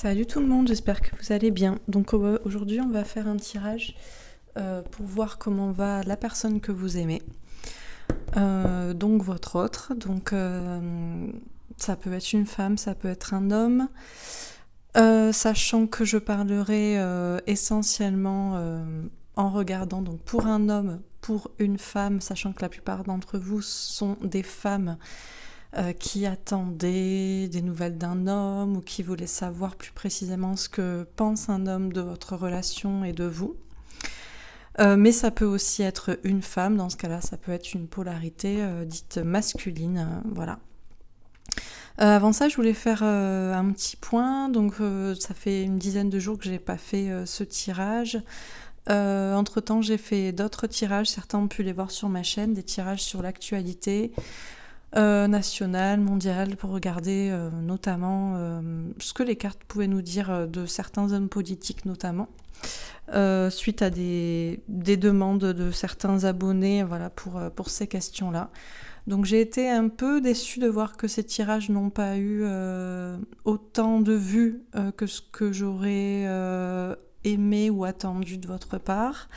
Salut tout le monde, j'espère que vous allez bien. Donc aujourd'hui on va faire un tirage pour voir comment va la personne que vous aimez. Donc votre autre, ça peut être une femme, ça peut être un homme. Sachant que je parlerai essentiellement en regardant donc pour un homme, pour une femme, sachant que la plupart d'entre vous sont des femmes qui attendaient des nouvelles d'un homme ou qui voulaient savoir plus précisément ce que pense un homme de votre relation et de vous. Mais ça peut aussi être une femme, dans ce cas-là, ça peut être une polarité dite masculine, voilà. Avant ça, je voulais faire un petit point. Donc, ça fait une dizaine de jours que j'ai pas fait ce tirage. Entre-temps, j'ai fait d'autres tirages. Certains ont pu les voir sur ma chaîne, des tirages sur l'actualité nationale, mondiale, pour regarder notamment ce que les cartes pouvaient nous dire de certains hommes politiques notamment. Suite à des demandes de certains abonnés, voilà, pour ces questions-là. Donc j'ai été un peu déçue de voir que ces tirages n'ont pas eu autant de vues que ce que j'aurais aimé ou attendu de votre part.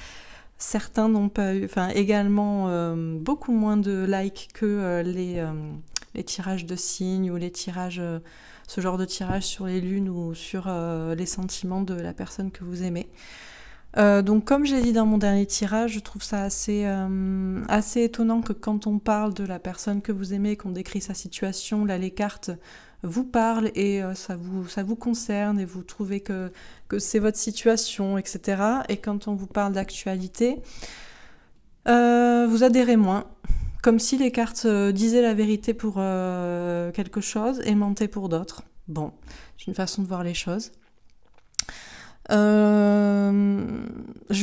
Certains n'ont pas eu, également beaucoup moins de likes que les tirages de signes ou les tirages, ce genre de tirage sur les lunes ou sur les sentiments de la personne que vous aimez. Donc comme j'ai dit dans mon dernier tirage, je trouve ça assez étonnant que quand on parle de la personne que vous aimez, qu'on décrit sa situation, là les cartes vous parlent et ça vous concerne et vous trouvez que c'est votre situation, etc. Et quand on vous parle d'actualité, vous adhérez moins. Comme si les cartes disaient la vérité pour quelque chose et mentaient pour d'autres. Bon, c'est une façon de voir les choses. Je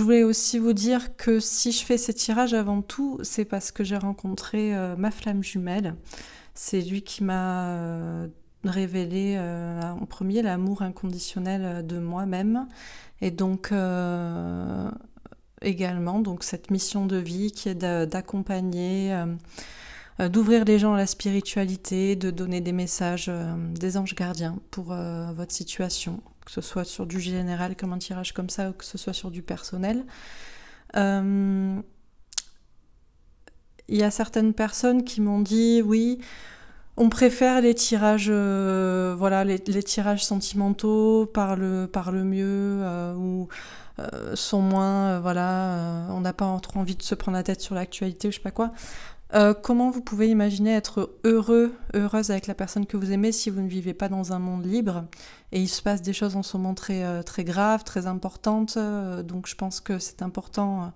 voulais aussi vous dire que si je fais ces tirages avant tout, c'est parce que j'ai rencontré ma flamme jumelle. C'est lui qui m'a révélé en premier l'amour inconditionnel de moi-même. Et donc également donc cette mission de vie qui est d'accompagner, d'ouvrir les gens à la spiritualité, de donner des messages des anges gardiens pour votre situation, que ce soit sur du général comme un tirage comme ça ou que ce soit sur du personnel. Il y a certaines personnes qui m'ont dit oui, on préfère les tirages les tirages sentimentaux parlent mieux ou sont moins on n'a pas trop envie de se prendre la tête sur l'actualité ou je sais pas quoi. Comment vous pouvez imaginer être heureuse avec la personne que vous aimez si vous ne vivez pas dans un monde libre? Et il se passe des choses en ce moment très, très graves, très importantes, donc je pense que c'est important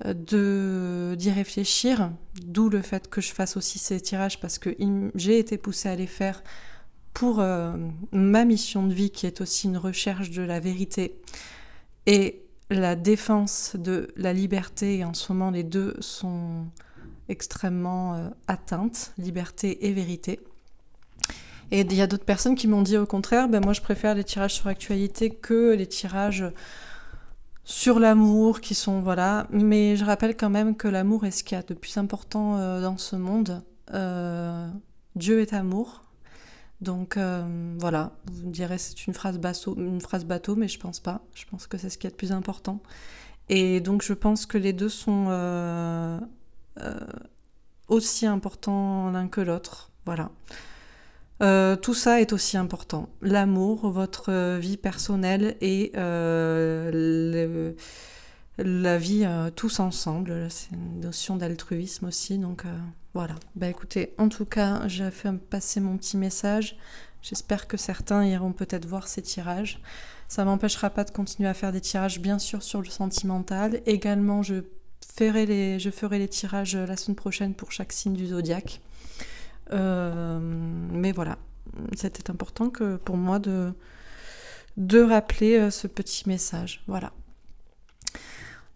d'y réfléchir, d'où le fait que je fasse aussi ces tirages, parce que j'ai été poussée à les faire pour ma mission de vie, qui est aussi une recherche de la vérité et la défense de la liberté, et en ce moment les deux sont extrêmement atteintes, liberté et vérité. Et il y a d'autres personnes qui m'ont dit au contraire, moi je préfère les tirages sur l'actualité que les tirages sur l'amour qui sont mais je rappelle quand même que l'amour est ce qu'il y a de plus important dans ce monde. Dieu est amour. Donc vous me direz c'est une phrase bateau, mais je pense pas. Je pense que c'est ce qui est de plus important. Et donc je pense que les deux sont aussi importants l'un que l'autre. Voilà. Tout ça est aussi important. L'amour, votre vie personnelle et la vie tous ensemble. C'est une notion d'altruisme aussi. Donc voilà. Écoutez, en tout cas, j'ai fait passer mon petit message. J'espère que certains iront peut-être voir ces tirages. Ça m'empêchera pas de continuer à faire des tirages, bien sûr, sur le sentimental. Également, je ferai les tirages la semaine prochaine pour chaque signe du zodiaque. Mais voilà, c'était important pour moi de rappeler ce petit message. Voilà.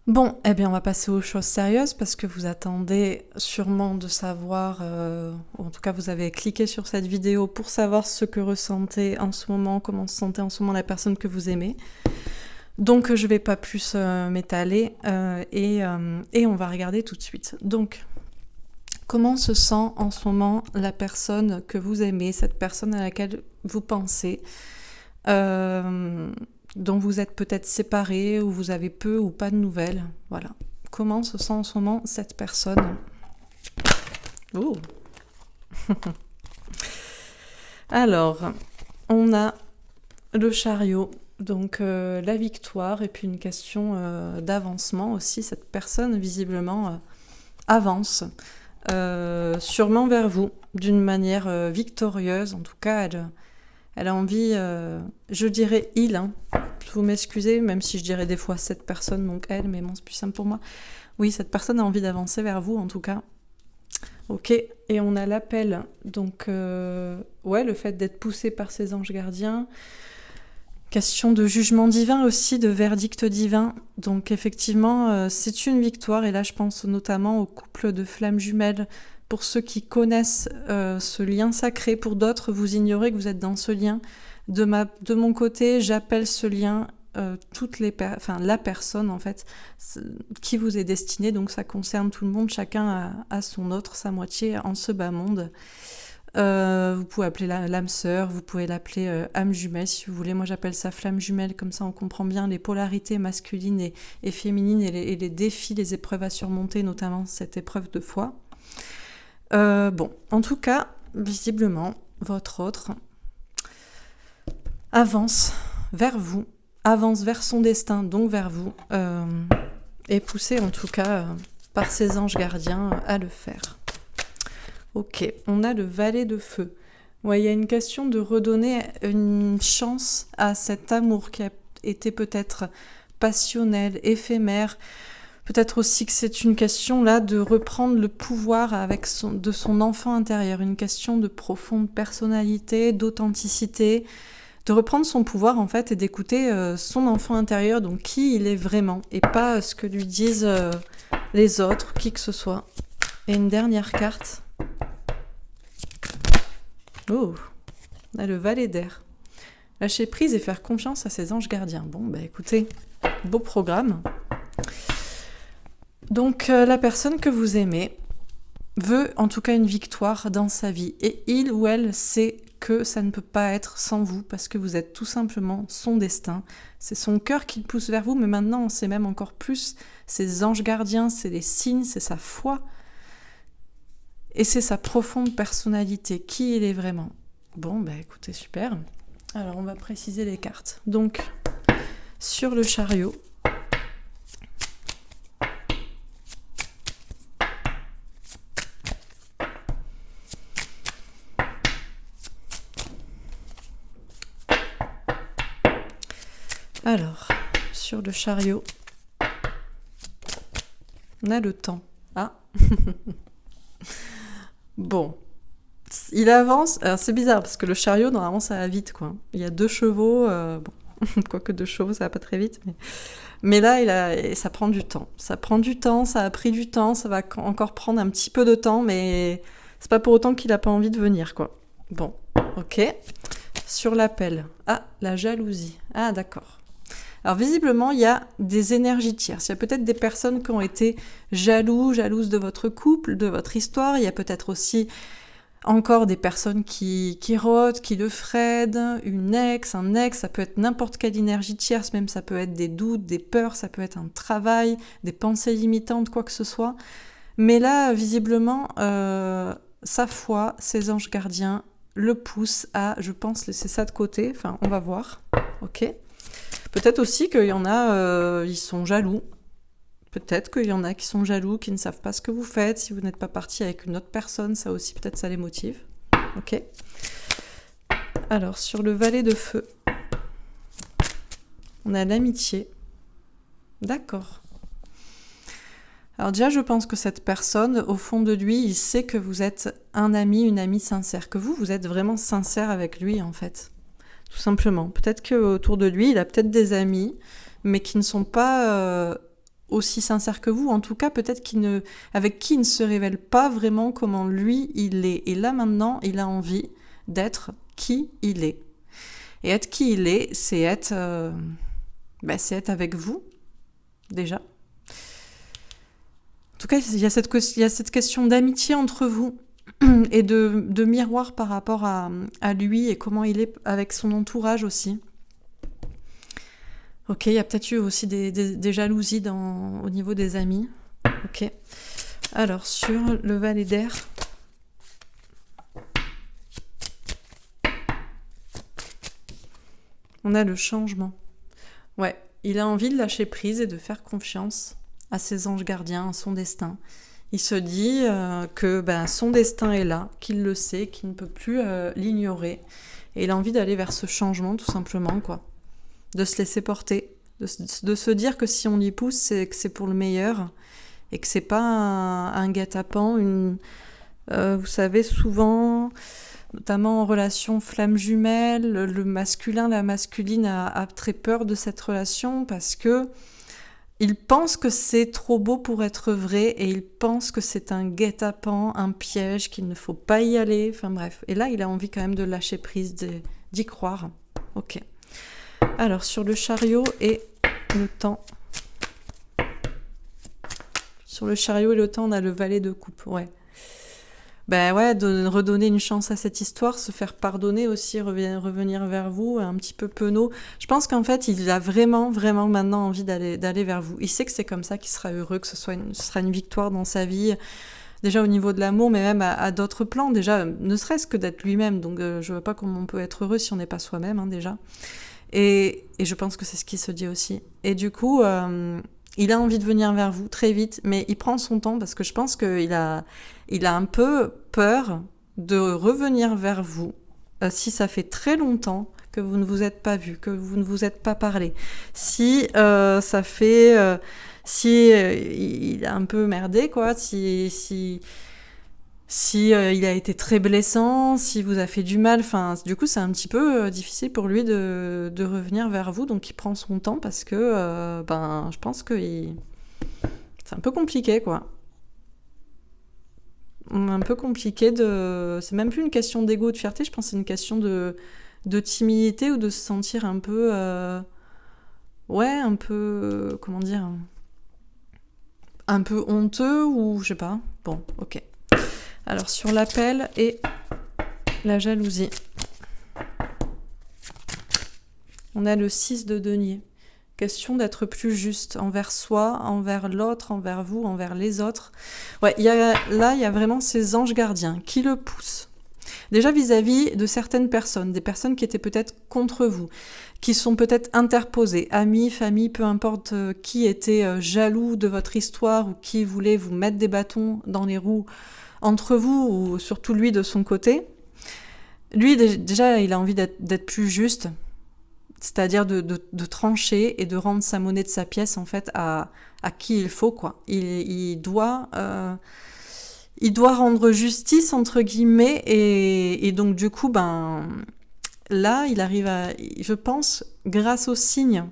Bon, on va passer aux choses sérieuses parce que vous attendez sûrement de savoir, ou en tout cas vous avez cliqué sur cette vidéo pour savoir ce que ressentait en ce moment, comment se sentait en ce moment la personne que vous aimez. Donc je vais pas plus m'étaler et on va regarder tout de suite. Donc comment se sent en ce moment la personne que vous aimez, cette personne à laquelle vous pensez? dont vous êtes peut-être séparés, ou vous avez peu ou pas de nouvelles. Voilà. Comment se sent en ce moment cette personne? Oh. Alors, on a le chariot, donc la victoire, et puis une question d'avancement aussi. Cette personne, visiblement, avance, sûrement vers vous, d'une manière victorieuse. En tout cas, elle a envie, je dirais il, hein. Vous m'excusez, même si je dirais des fois cette personne, donc elle, mais bon, c'est plus simple pour moi. Oui, cette personne a envie d'avancer vers vous, en tout cas. Ok, et on a l'appel, donc ouais, le fait d'être poussé par ses anges gardiens. Question de jugement divin aussi, de verdict divin. Donc effectivement, c'est une victoire, et là je pense notamment au couple de flammes jumelles. Pour ceux qui connaissent ce lien sacré, pour d'autres, vous ignorez que vous êtes dans ce lien. De mon côté, j'appelle ce lien la personne en fait qui vous est destinée, donc ça concerne tout le monde, chacun a son autre, sa moitié en ce bas monde. Vous pouvez appeler l'âme sœur, vous pouvez l'appeler âme jumelle si vous voulez. Moi j'appelle ça flamme jumelle, comme ça on comprend bien les polarités masculines et féminines, et les défis, les épreuves à surmonter, notamment cette épreuve de foi. Bon, en tout cas, visiblement, votre autre avance vers vous, avance vers son destin, donc vers vous, et poussé en tout cas par ses anges gardiens à le faire. Ok, on a le valet de feu. Ouais, il y a une question de redonner une chance à cet amour qui a été peut-être passionnel, éphémère. Peut-être aussi que c'est une question là de reprendre le pouvoir de son enfant intérieur, une question de profonde personnalité, d'authenticité, de reprendre son pouvoir en fait et d'écouter son enfant intérieur, donc qui il est vraiment, et pas ce que lui disent les autres, qui que ce soit. Et une dernière carte. Oh, on a le valet d'air. Lâcher prise et faire confiance à ses anges gardiens. Bon, bah écoutez, beau programme. Donc la personne que vous aimez veut en tout cas une victoire dans sa vie, et il ou elle sait que ça ne peut pas être sans vous, parce que vous êtes tout simplement son destin. C'est son cœur qui le pousse vers vous, mais maintenant on sait même encore plus ses anges gardiens, c'est les signes, c'est sa foi, et c'est sa profonde personnalité, qui il est vraiment. Bon, bah écoutez, super. Alors on va préciser les cartes. Donc, sur le chariot, on a le temps. Ah. Bon. Il avance. Alors c'est bizarre parce que le chariot, normalement, ça va vite, quoi. Il y a 2 chevaux. Bon, quoique 2 chevaux, ça va pas très vite. Mais là, ça prend du temps. Ça prend du temps, ça a pris du temps, ça va encore prendre un petit peu de temps, mais c'est pas pour autant qu'il a pas envie de venir, quoi. Bon, ok. Sur l'appel. Ah, la jalousie. Ah, d'accord. Alors visiblement, il y a des énergies tierces. Il y a peut-être des personnes qui ont été jalouses de votre couple, de votre histoire. Il y a peut-être aussi encore des personnes qui rôdent, qui le freinent, un ex, ça peut être n'importe quelle énergie tierce, même ça peut être des doutes, des peurs, ça peut être un travail, des pensées limitantes, quoi que ce soit. Mais là, visiblement, sa foi, ses anges gardiens le poussent à, je pense, laisser ça de côté. Enfin, on va voir. Ok. Peut-être aussi qu'il y en a, ils sont jaloux. Peut-être qu'il y en a qui sont jaloux, qui ne savent pas ce que vous faites. Si vous n'êtes pas parti avec une autre personne, ça aussi, peut-être ça les motive. Ok. Alors, sur le valet de feu, on a l'amitié. D'accord. Alors déjà, je pense que cette personne, au fond de lui, il sait que vous êtes un ami, une amie sincère. Que vous êtes vraiment sincère avec lui, en fait. Tout simplement. Peut-être qu'autour de lui, il a peut-être des amis, mais qui ne sont pas aussi sincères que vous. En tout cas, peut-être avec qui il ne se révèle pas vraiment comment lui, il est. Et là, maintenant, il a envie d'être qui il est. Et être qui il est, c'est être avec vous, déjà. En tout cas, il y a cette question d'amitié entre vous, et de miroir par rapport à lui et comment il est avec son entourage aussi. Ok, il y a peut-être eu aussi des jalousies au niveau des amis. Ok. Alors, sur le valet d'air, on a le changement. Ouais, il a envie de lâcher prise et de faire confiance à ses anges gardiens, à son destin. Il se dit que son destin est là, qu'il le sait, qu'il ne peut plus l'ignorer. Et il a envie d'aller vers ce changement, tout simplement, quoi. De se laisser porter, de se dire que si on y pousse, c'est que c'est pour le meilleur et que c'est pas un guet-apens, vous savez, souvent, notamment en relation flamme jumelle, le masculin, la masculine a très peur de cette relation parce que il pense que c'est trop beau pour être vrai et il pense que c'est un guet-apens, un piège, qu'il ne faut pas y aller, enfin bref. Et là, il a envie quand même de lâcher prise, d'y croire. Ok. Alors, sur le chariot et le temps. Sur le chariot et le temps, on a le valet de coupe, ouais. Ben ouais, de redonner une chance à cette histoire, se faire pardonner aussi, revenir vers vous, un petit peu penaud. Je pense qu'en fait, il a vraiment, vraiment maintenant envie d'aller vers vous. Il sait que c'est comme ça qu'il sera heureux, que ce sera une victoire dans sa vie, déjà au niveau de l'amour, mais même à d'autres plans, déjà, ne serait-ce que d'être lui-même. Donc je vois pas comment on peut être heureux si on n'est pas soi-même, hein, déjà. Et je pense que c'est ce qu'il se dit aussi. Et du coup, il a envie de venir vers vous très vite, mais il prend son temps parce que je pense qu'il a un peu peur de revenir vers vous si ça fait très longtemps que vous ne vous êtes pas vu, que vous ne vous êtes pas parlé. Si ça fait... il a un peu merdé, quoi, si il a été très blessant, si vous a fait du mal, enfin, du coup, c'est un petit peu difficile pour lui de revenir vers vous, donc il prend son temps parce que, je pense que c'est un peu compliqué, quoi. Un peu compliqué c'est même plus une question d'ego, de fierté, je pense que c'est une question de timidité ou de se sentir un peu, un peu, comment dire, un peu honteux ou je sais pas. Bon, ok. Alors, sur l'appel et la jalousie, on a le 6 de denier. Question d'être plus juste envers soi, envers l'autre, envers vous, envers les autres. Ouais, il y a vraiment ces anges gardiens qui le poussent. Déjà vis-à-vis de certaines personnes, des personnes qui étaient peut-être contre vous, qui sont peut-être interposées, amis, famille, peu importe qui était jaloux de votre histoire ou qui voulait vous mettre des bâtons dans les roues entre vous ou surtout lui de son côté. Lui, déjà, il a envie d'être plus juste, c'est-à-dire de trancher et de rendre sa monnaie de sa pièce en fait à qui il faut, quoi. Il doit rendre justice entre guillemets et donc du coup là il arrive je pense grâce aux signes,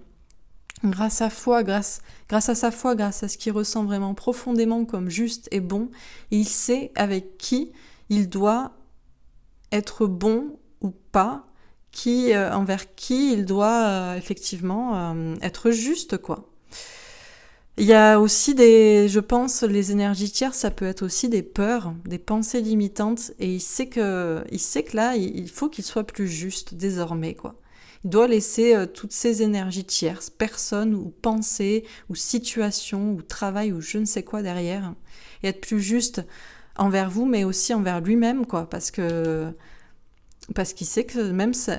grâce à sa foi, grâce à ce qu'il ressent vraiment profondément comme juste et bon, il sait avec qui il doit être bon ou pas, envers qui il doit effectivement être juste, quoi. Il y a aussi je pense, les énergies tierces, ça peut être aussi des peurs, des pensées limitantes, et il sait que là, il faut qu'il soit plus juste désormais, quoi. Il doit laisser toutes ces énergies tierces, personnes ou pensées ou situations ou travail ou je ne sais quoi derrière, et être plus juste envers vous, mais aussi envers lui-même, quoi, parce qu'il sait que même ça,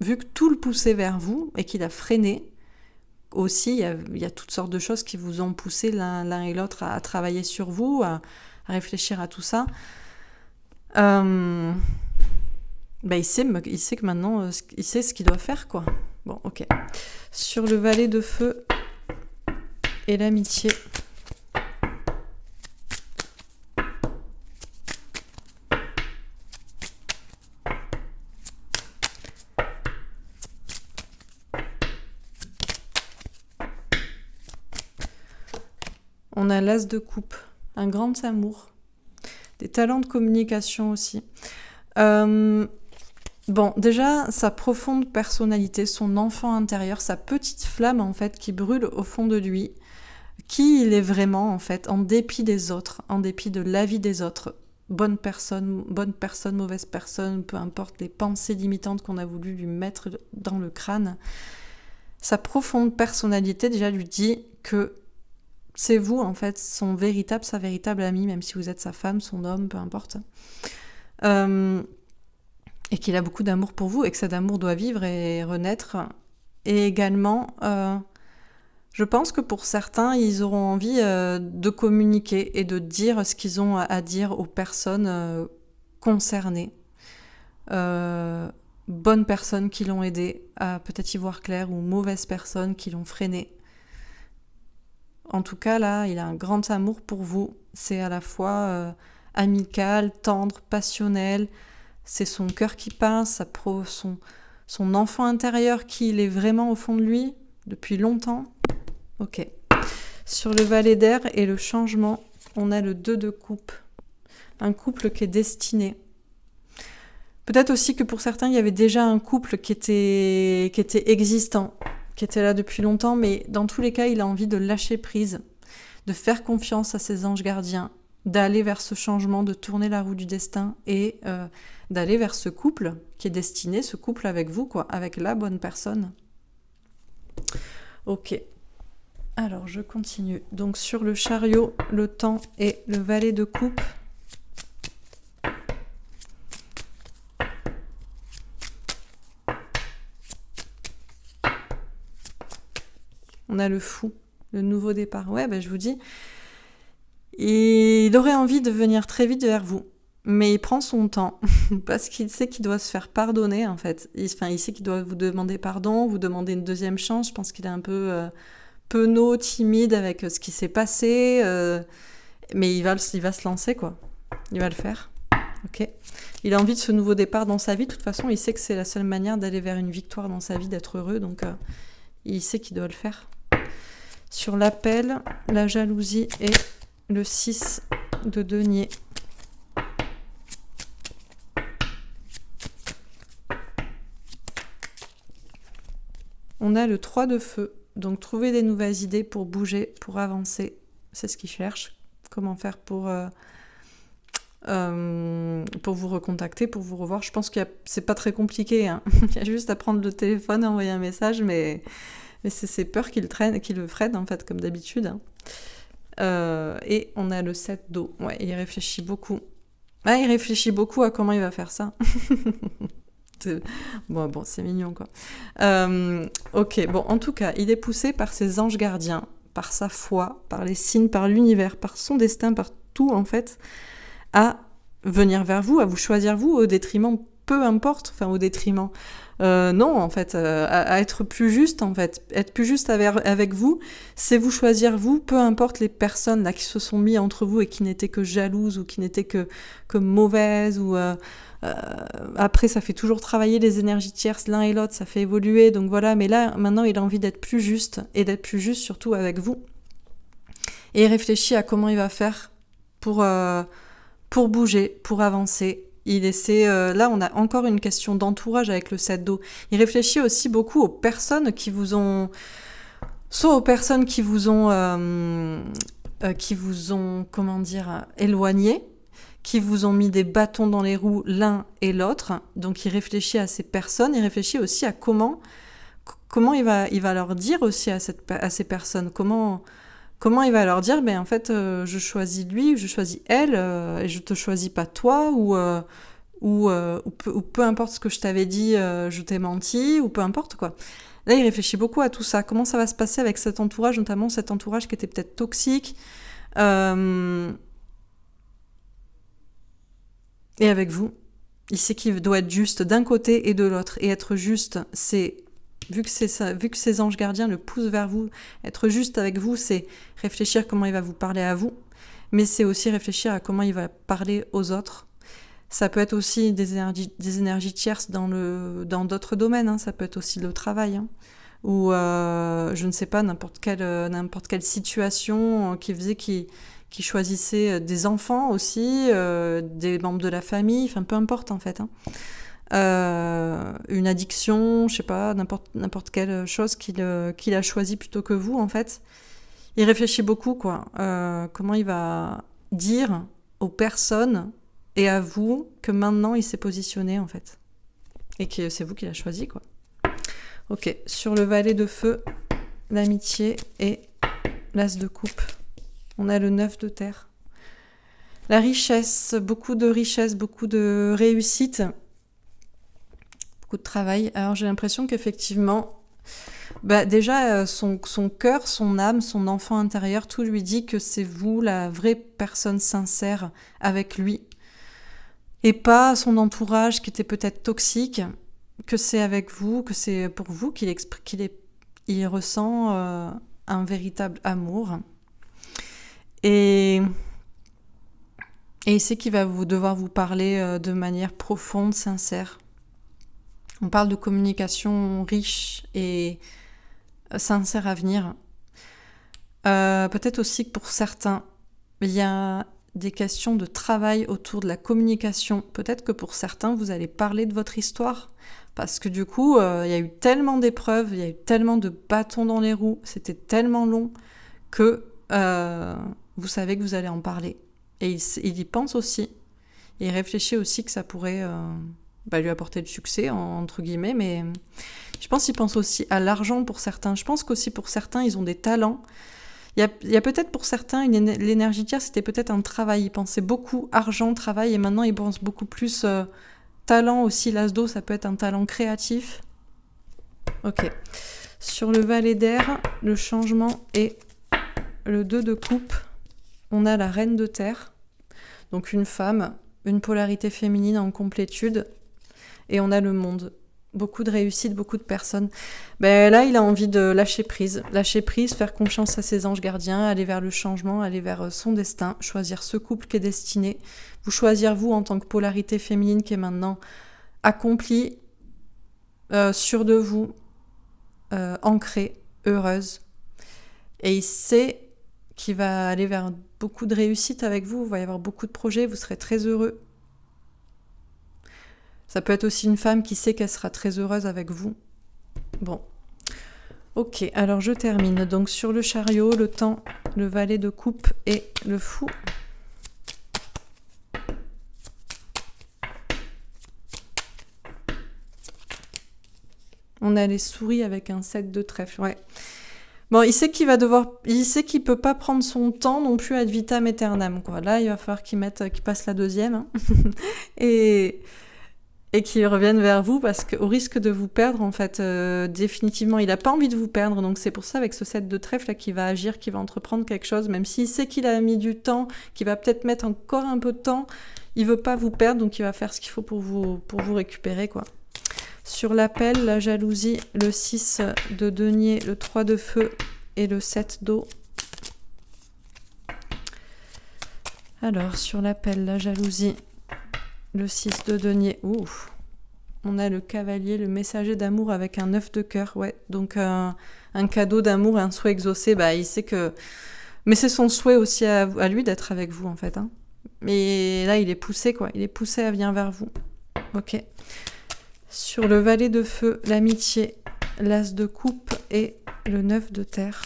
vu que tout le poussait vers vous et qu'il a freiné, aussi, il y a toutes sortes de choses qui vous ont poussé l'un et l'autre à travailler sur vous, à réfléchir à tout ça. Il sait que maintenant, il sait ce qu'il doit faire, quoi. Bon, ok. Sur le valet de feu et l'amitié. On a l'as de coupe, un grand amour, des talents de communication aussi. Déjà, sa profonde personnalité, son enfant intérieur, sa petite flamme en fait qui brûle au fond de lui, qui il est vraiment en fait, en dépit des autres, en dépit de l'avis des autres. Bonne personne, mauvaise personne, peu importe les pensées limitantes qu'on a voulu lui mettre dans le crâne. sa profonde personnalité déjà lui dit que c'est vous, en fait, sa véritable amie, même si vous êtes sa femme, son homme, peu importe. Et qu'il a beaucoup d'amour pour vous et que cet amour doit vivre et renaître. Et également, je pense que pour certains, ils auront envie de communiquer et de dire ce qu'ils ont à dire aux personnes concernées. Bonnes personnes qui l'ont aidé à peut-être y voir clair ou mauvaises personnes qui l'ont freiné. En tout cas, là, il a un grand amour pour vous. C'est à la fois amical, tendre, passionnel. C'est son cœur qui pince, son enfant intérieur qui il est vraiment au fond de lui depuis longtemps. Ok. Sur le valet d'air et le changement, on a le 2 de coupe. Un couple qui est destiné. Peut-être aussi que pour certains, il y avait déjà un couple qui était existant, qui était là depuis longtemps, mais dans tous les cas, il a envie de lâcher prise, de faire confiance à ses anges gardiens, d'aller vers ce changement, de tourner la roue du destin et d'aller vers ce couple qui est destiné, ce couple avec vous, quoi, avec la bonne personne. Ok. Alors, je continue. Donc, sur le chariot, le temps et le valet de coupe. On a le fou, le nouveau départ. Ouais, je vous dis, il aurait envie de venir très vite vers vous, mais il prend son temps parce qu'il sait qu'il doit se faire pardonner, en fait. Il sait qu'il doit vous demander pardon, vous demander une deuxième chance. Je pense qu'il est un peu penaud, timide avec ce qui s'est passé, mais il va se lancer, quoi. Il va le faire. Ok. Il a envie de ce nouveau départ dans sa vie. De toute façon, il sait que c'est la seule manière d'aller vers une victoire dans sa vie, d'être heureux, donc il sait qu'il doit le faire. Sur l'appel, la jalousie et le 6 de denier. On a le 3 de feu. Donc trouver des nouvelles idées pour bouger, pour avancer. C'est ce qu'il cherche. Comment faire pour vous recontacter, pour vous revoir. Je pense que c'est pas très compliqué. Hein. Il y a juste à prendre le téléphone et envoyer un message, mais c'est ses peurs qui le freinent, en fait, comme d'habitude. Hein. Et on a le 7 d'eau. Ouais, il réfléchit beaucoup. Ah, il réfléchit beaucoup à comment il va faire ça. Bon, c'est mignon, quoi. Ok, bon, en tout cas, il est poussé par ses anges gardiens, par sa foi, par les signes, par l'univers, par son destin, par tout, en fait, à venir vers vous, à vous choisir vous, au détriment, peu importe, enfin, au détriment. Non, en fait, à être plus juste, en fait. Être plus juste avec vous, c'est vous choisir vous, peu importe les personnes là qui se sont mis entre vous et qui n'étaient que jalouses ou qui n'étaient que mauvaises ou... après, ça fait toujours travailler les énergies tierces l'un et l'autre, ça fait évoluer, donc voilà. Mais là, maintenant, il a envie d'être plus juste, et d'être plus juste surtout avec vous. Et il réfléchit à comment il va faire pour bouger, pour avancer. Il essaie, là, on a encore une question d'entourage avec le 7 d'eau. Il réfléchit aussi beaucoup aux personnes qui vous ont... Soit aux personnes qui vous ont, comment dire, éloigné, qui vous ont mis des bâtons dans les roues l'un et l'autre. Donc il réfléchit à ces personnes, il réfléchit aussi à comment il va leur dire aussi à ces personnes, comment il va leur dire, en fait, je choisis lui, ou je choisis elle, et je te choisis pas toi, ou peu importe ce que je t'avais dit, je t'ai menti, ou peu importe, quoi. Là, il réfléchit beaucoup à tout ça. Comment ça va se passer avec cet entourage, notamment cet entourage qui était peut-être toxique, et avec vous. Il sait qu'il doit être juste d'un côté et de l'autre. Et être juste, c'est... Vu que ces anges gardiens le poussent vers vous, être juste avec vous, c'est réfléchir comment il va vous parler à vous, mais c'est aussi réfléchir à comment il va parler aux autres. Ça peut être aussi des énergies tierces dans d'autres domaines, hein. Ça peut être aussi le travail, hein. Ou je ne sais pas, n'importe quelle situation qui faisait qui choisissait des enfants aussi, des membres de la famille, enfin peu importe en fait, hein. Une addiction, je sais pas, n'importe quelle chose qu'il a choisi plutôt que vous, en fait. Il réfléchit beaucoup, quoi. Comment il va dire aux personnes et à vous que maintenant il s'est positionné, en fait. Et que c'est vous qui l'avez choisi, quoi. Ok, sur le valet de feu, l'amitié et l'as de coupe. On a le 9 de terre. La richesse, beaucoup de réussite, beaucoup de travail. Alors j'ai l'impression qu'effectivement, déjà son cœur, son âme, son enfant intérieur, tout lui dit que c'est vous la vraie personne sincère avec lui. Et pas son entourage qui était peut-être toxique, que c'est avec vous, que c'est pour vous il ressent un véritable amour. Et il sait qu'il va devoir vous parler de manière profonde, sincère. On parle de communication riche et sincère à venir. Peut-être aussi que pour certains, il y a des questions de travail autour de la communication. Peut-être que pour certains, vous allez parler de votre histoire. Parce que du coup, il y a eu tellement d'épreuves, il y a eu tellement de bâtons dans les roues, c'était tellement long que vous savez que vous allez en parler. Et il y pense aussi. Et il réfléchit aussi que ça pourrait lui apporter du succès, entre guillemets. Mais je pense qu'il pense aussi à l'argent pour certains. Je pense qu'aussi pour certains, ils ont des talents. Il y a peut-être pour certains, l'énergie de Tiers, c'était peut-être un travail. Ils pensaient beaucoup argent, travail, et maintenant ils pensent beaucoup plus talent aussi. L'as d'eau, ça peut être un talent créatif. Ok. Sur le valet d'air, le changement et le 2 de coupe, on a la reine de terre. Donc une femme, une polarité féminine en complétude. Et on a le monde. Beaucoup de réussite, beaucoup de personnes. Là, il a envie de lâcher prise, faire confiance à ses anges gardiens, aller vers le changement, aller vers son destin, choisir ce couple qui est destiné, vous choisir vous en tant que polarité féminine qui est maintenant accomplie, sûre de vous, ancrée, heureuse. Et il sait qu'il va aller vers beaucoup de réussite avec vous, il va y avoir beaucoup de projets, vous serez très heureux. Ça peut être aussi une femme qui sait qu'elle sera très heureuse avec vous. Bon. Ok, alors je termine. Donc sur le chariot, le temps, le valet de coupe et le fou. On a les souris avec un 7 de trèfle, ouais. Bon, il sait qu'il peut pas prendre son temps non plus ad vitam aeternam, quoi. Là, il va falloir qu'il passe la deuxième. Hein. Et qu'il revienne vers vous parce qu'au risque de vous perdre, en fait, définitivement, il n'a pas envie de vous perdre. Donc c'est pour ça, avec ce 7 de trèfle, là, qu'il va agir, qu'il va entreprendre quelque chose, même s'il sait qu'il a mis du temps, qu'il va peut-être mettre encore un peu de temps, il veut pas vous perdre, donc il va faire ce qu'il faut pour vous récupérer, quoi. Sur l'appel, la jalousie, le 6 de denier, le 3 de feu et le 7 d'eau. Alors, sur l'appel, la jalousie, le 6 de denier, ouf. On a le cavalier, le messager d'amour avec un 9 de cœur, ouais. Donc un cadeau d'amour et un souhait exaucé, il sait que... Mais c'est son souhait aussi à lui d'être avec vous, en fait. Hein. Mais là, il est poussé, quoi. Il est poussé à venir vers vous. Ok. Sur le valet de feu, l'amitié, l'as de coupe et le 9 de terre.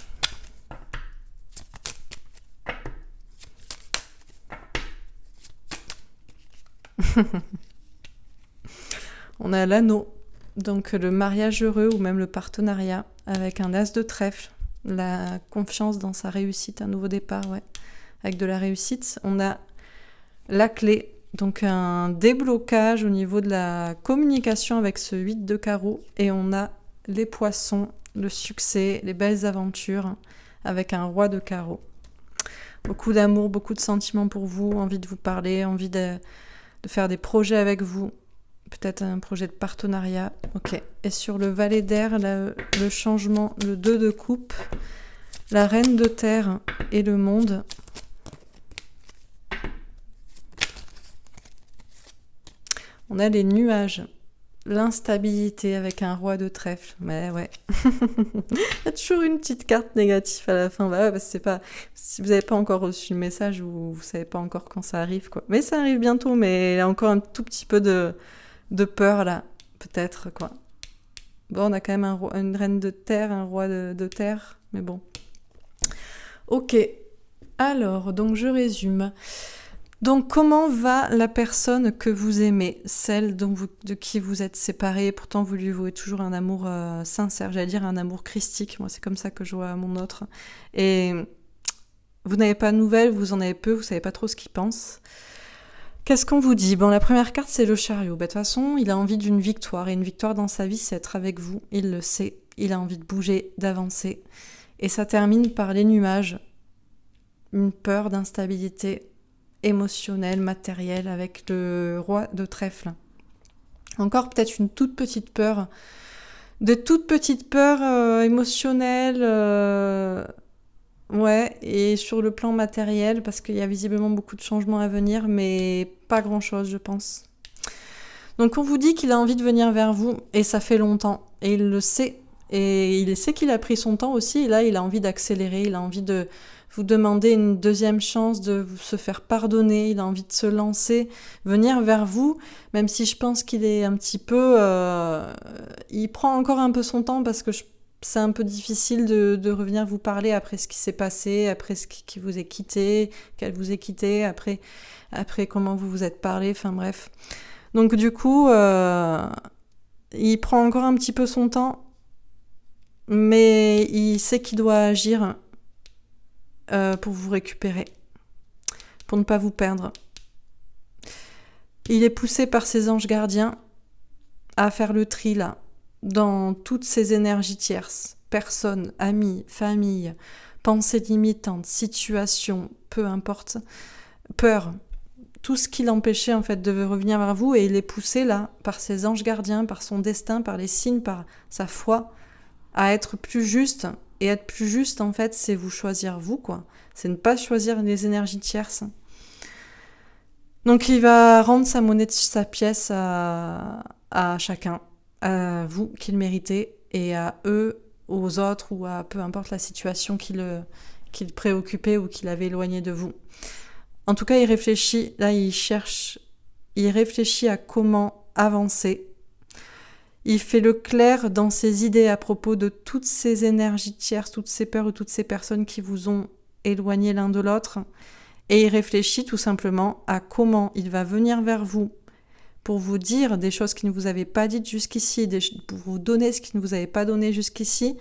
On a l'anneau, donc le mariage heureux ou même le partenariat avec un as de trèfle, la confiance dans sa réussite, un nouveau départ, ouais, avec de la réussite. On a la clé, donc un déblocage au niveau de la communication avec ce 8 de carreau, et on a les poissons, le succès, les belles aventures avec un roi de carreau. Beaucoup d'amour, beaucoup de sentiments pour vous, envie de vous parler, envie de faire des projets avec vous. Peut-être un projet de partenariat. Ok. Et sur le valet d'air, le changement, le 2 de coupe, la reine de terre et le monde. On a les nuages, l'instabilité avec un roi de trèfle. Mais ouais. Il y a toujours une petite carte négative à la fin. Ouais, parce que c'est pas... Si vous n'avez pas encore reçu le message, vous ne savez pas encore quand ça arrive, quoi. Mais ça arrive bientôt, mais il y a encore un tout petit peu de peur là, peut-être, quoi. Bon, on a quand même une reine de terre, un roi de terre, mais bon. Ok, alors, donc je résume. Donc, comment va la personne que vous aimez, celle de qui vous êtes séparés, pourtant vous lui vouez toujours un amour sincère, j'allais dire un amour christique, moi c'est comme ça que je vois mon autre. Et vous n'avez pas de nouvelles, vous en avez peu, vous savez pas trop ce qu'il pense. Qu'est-ce qu'on vous dit ? Bon, la première carte, c'est le chariot. De toute façon, il a envie d'une victoire. Et une victoire dans sa vie, c'est être avec vous. Il le sait. Il a envie de bouger, d'avancer. Et ça termine par les nuages. Une peur d'instabilité émotionnelle, matérielle, avec le roi de trèfle. Encore peut-être une toute petite peur. De toutes petites peurs émotionnelles. Ouais, et sur le plan matériel, parce qu'il y a visiblement beaucoup de changements à venir, mais pas grand-chose, je pense. Donc on vous dit qu'il a envie de venir vers vous, et ça fait longtemps, et il le sait. Et il sait qu'il a pris son temps aussi, et là il a envie d'accélérer, il a envie de vous demander une deuxième chance, de se faire pardonner, il a envie de se lancer, venir vers vous, même si je pense qu'il est un petit peu... il prend encore un peu son temps, parce que c'est un peu difficile de revenir vous parler après ce qui s'est passé, après ce qui vous est quitté, qu'elle vous ait quitté, après comment vous vous êtes parlé, enfin bref. Donc du coup, il prend encore un petit peu son temps, mais il sait qu'il doit agir pour vous récupérer, pour ne pas vous perdre. Il est poussé par ses anges gardiens à faire le tri là, dans toutes ces énergies tierces, personnes, amis, famille, pensées limitantes, situations, peu importe, peur, tout ce qui l'empêchait en fait de revenir vers vous, et il est poussé là par ses anges gardiens, par son destin, par les signes, par sa foi, à être plus juste. Et être plus juste en fait, c'est vous choisir vous, quoi. C'est ne pas choisir les énergies tierces. Donc il va rendre sa monnaie de sa pièce à chacun, à vous qui le méritez, et à eux, aux autres, ou à peu importe la situation qui le préoccupait ou qui l'avait éloigné de vous. En tout cas, il réfléchit, là il réfléchit à comment avancer. Il fait le clair dans ses idées à propos de toutes ces énergies tierces, toutes ces peurs ou toutes ces personnes qui vous ont éloigné l'un de l'autre. Et il réfléchit tout simplement à comment il va venir vers vous pour vous dire des choses qui ne vous avaient pas dites jusqu'ici, pour vous donner ce qui ne vous avait pas donné jusqu'ici.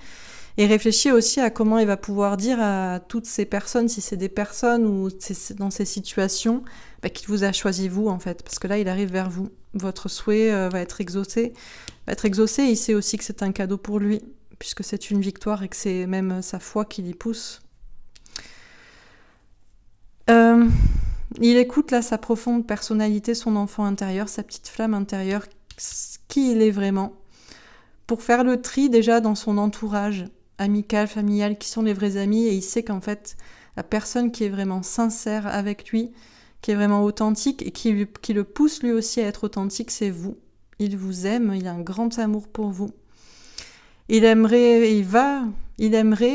Et réfléchit aussi à comment il va pouvoir dire à toutes ces personnes, si c'est des personnes ou c'est dans ces situations, qu'il vous a choisi vous en fait. Parce que là, il arrive vers vous. Votre souhait va être exaucé. Il sait aussi que c'est un cadeau pour lui, puisque c'est une victoire et que c'est même sa foi qui l'y pousse. Il écoute là sa profonde personnalité, son enfant intérieur, sa petite flamme intérieure, qui il est vraiment, pour faire le tri déjà dans son entourage amical, familial, qui sont les vrais amis, et il sait qu'en fait, la personne qui est vraiment sincère avec lui, qui est vraiment authentique, et qui le pousse lui aussi à être authentique, c'est vous. Il vous aime, il a un grand amour pour vous. Il aimerait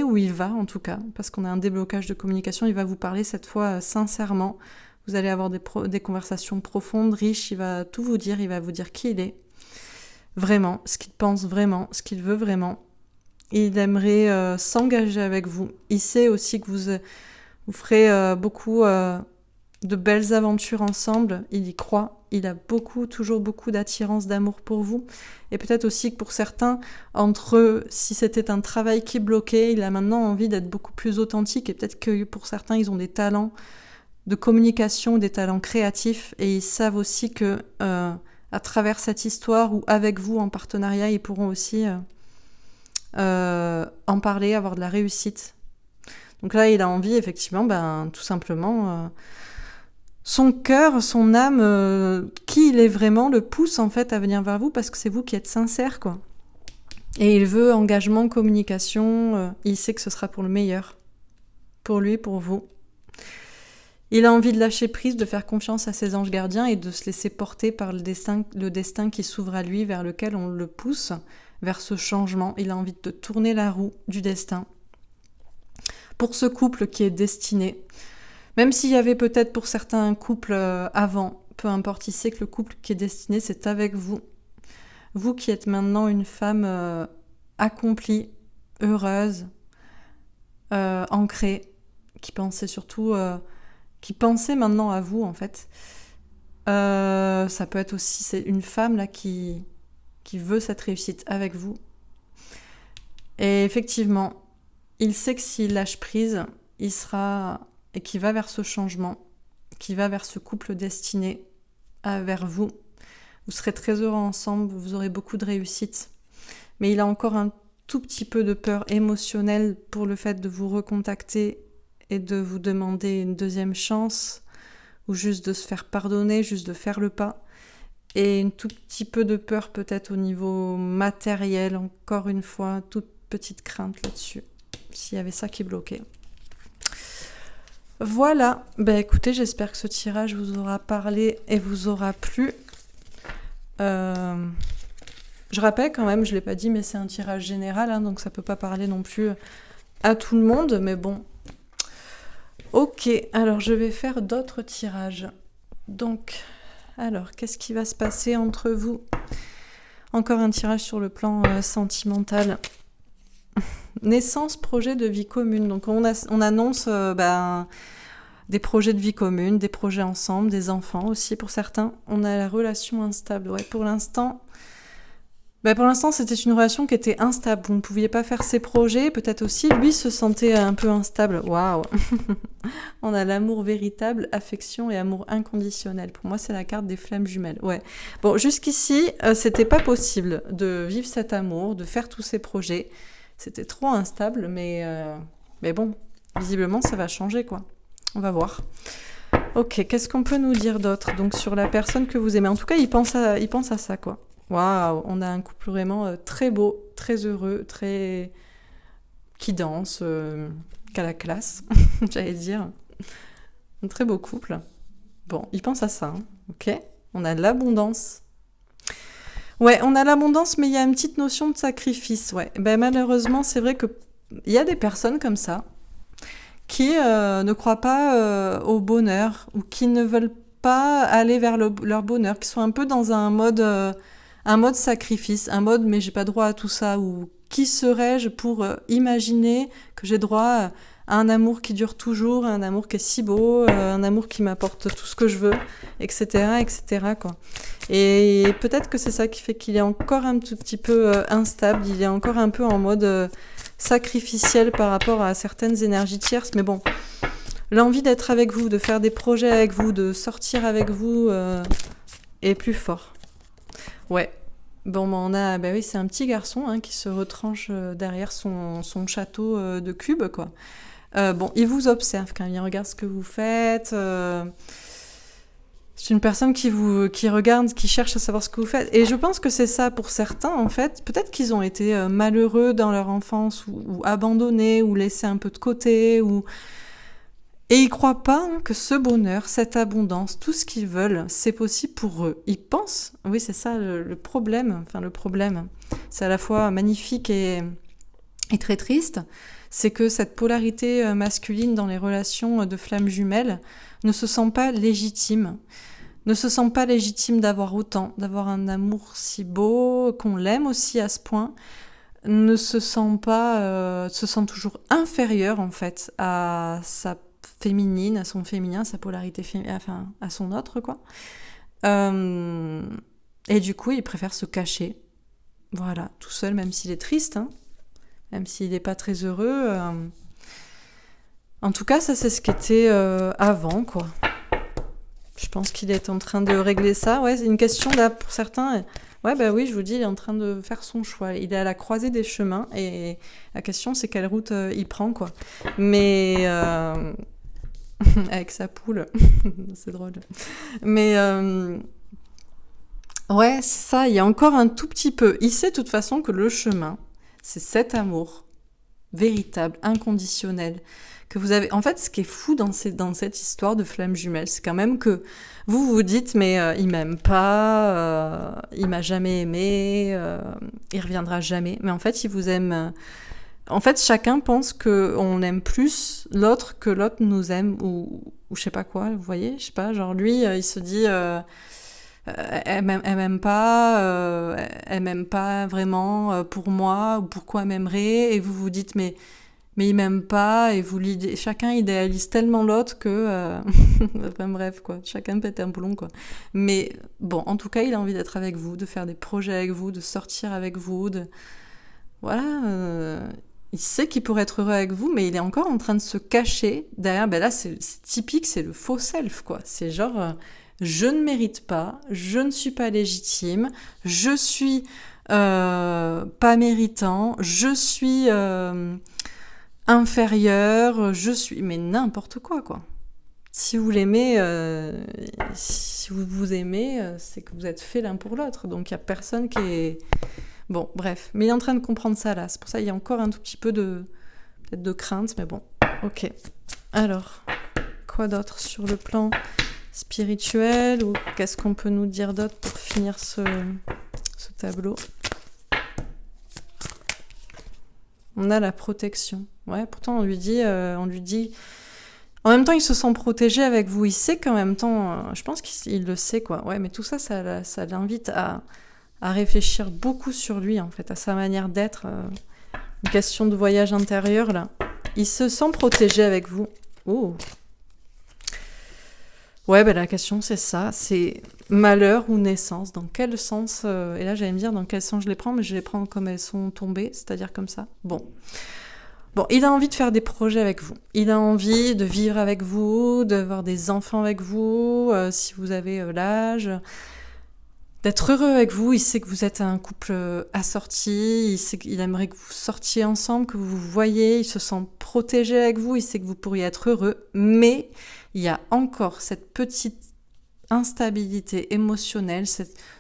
ou il va en tout cas, parce qu'on a un déblocage de communication, il va vous parler cette fois sincèrement. Vous allez avoir des conversations profondes, riches, il va tout vous dire, il va vous dire qui il est, vraiment, ce qu'il pense vraiment, ce qu'il veut vraiment. Il aimerait s'engager avec vous. Il sait aussi que vous ferez beaucoup de belles aventures ensemble, il y croit. Il a toujours beaucoup d'attirance, d'amour pour vous. Et peut-être aussi que pour certains, entre eux, si c'était un travail qui bloquait, il a maintenant envie d'être beaucoup plus authentique. Et peut-être que pour certains, ils ont des talents de communication, des talents créatifs. Et ils savent aussi que à travers cette histoire ou avec vous en partenariat, ils pourront aussi en parler, avoir de la réussite. Donc là, il a envie, effectivement, tout simplement... son cœur, son âme, qui il est vraiment, le pousse en fait à venir vers vous parce que c'est vous qui êtes sincère, quoi. Et il veut engagement, communication, il sait que ce sera pour le meilleur. Pour lui, pour vous. Il a envie de lâcher prise, de faire confiance à ses anges gardiens et de se laisser porter par le destin qui s'ouvre à lui, vers lequel on le pousse, vers ce changement. Il a envie de tourner la roue du destin. Pour ce couple qui est destiné... Même s'il y avait peut-être pour certains couples avant, peu importe, il sait que le couple qui est destiné, c'est avec vous. Vous qui êtes maintenant une femme accomplie, heureuse, ancrée, qui pensait surtout qui pensait maintenant à vous, en fait. Ça peut être aussi c'est une femme là qui veut cette réussite avec vous. Et effectivement, il sait que s'il lâche prise, il sera et qu'il va vers ce changement, qu'il va vers ce couple destiné vers vous. Vous serez très heureux ensemble, vous aurez beaucoup de réussite. Mais il a encore un tout petit peu de peur émotionnelle pour le fait de vous recontacter et de vous demander une deuxième chance, ou juste de se faire pardonner, juste de faire le pas. Et un tout petit peu de peur peut-être au niveau matériel, encore une fois, toute petite crainte là-dessus, s'il y avait ça qui bloquait. Voilà, écoutez, j'espère que ce tirage vous aura parlé et vous aura plu. Je rappelle quand même, je ne l'ai pas dit, mais c'est un tirage général, hein, donc ça ne peut pas parler non plus à tout le monde, mais bon. Ok, alors je vais faire d'autres tirages. Donc, alors, qu'est-ce qui va se passer entre vous ? Encore un tirage sur le plan sentimental. Naissance, projet de vie commune. Donc on annonce des projets de vie commune, des projets ensemble, des enfants aussi pour certains. On a la relation instable. Ouais, pour l'instant, c'était une relation qui était instable. Vous ne pouviez pas faire ses projets. Peut-être aussi, lui se sentait un peu instable. Waouh. On a l'amour véritable, affection et amour inconditionnel. Pour moi, c'est la carte des flammes jumelles. Ouais. Bon, jusqu'ici, c'était pas possible de vivre cet amour, de faire tous ces projets. C'était trop instable, mais bon, visiblement, ça va changer, quoi. On va voir. Ok, qu'est-ce qu'on peut nous dire d'autre ? Donc, sur la personne que vous aimez. En tout cas, il pense à ça, quoi. Waouh, on a un couple vraiment très beau, très heureux, qui danse, qu'à la classe, j'allais dire. Un très beau couple. Bon, il pense à ça, hein. Ok ? On a de l'abondance. Ouais, on a l'abondance, mais il y a une petite notion de sacrifice, ouais. Malheureusement, c'est vrai qu'il y a des personnes comme ça qui ne croient pas au bonheur ou qui ne veulent pas aller vers leur bonheur, qui sont un peu dans un mode sacrifice, un mode mais j'ai pas droit à tout ça, ou qui serais-je pour imaginer que j'ai droit à un amour qui dure toujours, un amour qui est si beau, un amour qui m'apporte tout ce que je veux, etc., etc., quoi. Et peut-être que c'est ça qui fait qu'il est encore un tout petit peu instable, il est encore un peu en mode sacrificiel par rapport à certaines énergies tierces, mais bon, l'envie d'être avec vous, de faire des projets avec vous, de sortir avec vous est plus fort. Ouais. Bon, on a, oui, c'est un petit garçon hein, qui se retranche derrière son château de cubes, quoi. Il vous observe quand même, il regarde ce que vous faites. C'est une personne qui regarde, qui cherche à savoir ce que vous faites. Et je pense que c'est ça pour certains, en fait. Peut-être qu'ils ont été malheureux dans leur enfance ou abandonnés ou laissés un peu de côté. Et ils croient pas que ce bonheur, cette abondance, tout ce qu'ils veulent, c'est possible pour eux. Ils pensent, oui, c'est ça le problème. Enfin, le problème, c'est à la fois magnifique et très triste. C'est que cette polarité masculine dans les relations de flammes jumelles ne se sent pas légitime. Ne se sent pas légitime d'avoir autant, d'avoir un amour si beau, qu'on l'aime aussi à ce point. Ne se sent pas, se sent toujours inférieur en fait à sa féminine, à son féminin, sa polarité enfin à son autre quoi. Et du coup, il préfère se cacher, voilà, tout seul, même s'il est triste, hein, même s'il n'est pas très heureux. En tout cas, ça c'est ce qu'était avant, quoi. Je pense qu'il est en train de régler ça. Ouais, c'est une question là pour certains. Ouais, oui, je vous dis, il est en train de faire son choix. Il est à la croisée des chemins et la question c'est quelle route il prend, quoi. Mais avec sa poule, c'est drôle. Mais ouais, c'est ça. Il y a encore un tout petit peu. Il sait de toute façon que le chemin, c'est cet amour véritable, inconditionnel. Que vous avez. En fait, ce qui est fou dans cette histoire de flammes jumelles, c'est quand même que vous vous dites, mais il m'aime pas, il m'a jamais aimé, il reviendra jamais. Mais en fait, il vous aime. En fait, chacun pense qu'on aime plus l'autre que l'autre nous aime, ou je sais pas quoi, vous voyez, je sais pas, genre lui, il se dit. Elle m'aime pas vraiment pour moi, ou pourquoi elle m'aimerait, et vous vous dites, mais mais il m'aime pas, et chacun idéalise tellement l'autre que... enfin bref, quoi, chacun pète un boulon, quoi. Mais bon, en tout cas, il a envie d'être avec vous, de faire des projets avec vous, de sortir avec vous, voilà, il sait qu'il pourrait être heureux avec vous, mais il est encore en train de se cacher derrière. Ben là, c'est typique, c'est le faux self, quoi. C'est genre, je ne mérite pas, je ne suis pas légitime, je suis pas méritant, je suis inférieur, je suis... Mais n'importe quoi. Si vous l'aimez, si vous vous aimez, c'est que vous êtes fait l'un pour l'autre. Donc il n'y a personne qui est... Bon, bref. Mais il est en train de comprendre ça, là. C'est pour ça qu'il y a encore un tout petit peu peut-être de crainte, mais bon. Ok. Alors, quoi d'autre sur le plan spirituel, ou qu'est-ce qu'on peut nous dire d'autre pour finir ce tableau? On a la protection. Ouais, pourtant on lui dit... En même temps, il se sent protégé avec vous. Il sait qu'en même temps... je pense qu'il le sait, quoi. Ouais, mais tout ça, ça l'invite à réfléchir beaucoup sur lui, en fait, à sa manière d'être. Une question de voyage intérieur, là. Il se sent protégé avec vous. Oh. Ouais, ben la question, c'est ça. C'est malheur ou naissance. Dans quel sens... et là, j'allais me dire dans quel sens je les prends, mais je les prends comme elles sont tombées, c'est-à-dire comme ça. Bon, il a envie de faire des projets avec vous. Il a envie de vivre avec vous, d'avoir des enfants avec vous, si vous avez l'âge... D'être heureux avec vous. Il sait que vous êtes un couple assorti, il aimerait que vous sortiez ensemble, que vous vous voyez, il se sent protégé avec vous, il sait que vous pourriez être heureux, mais il y a encore cette petite instabilité émotionnelle,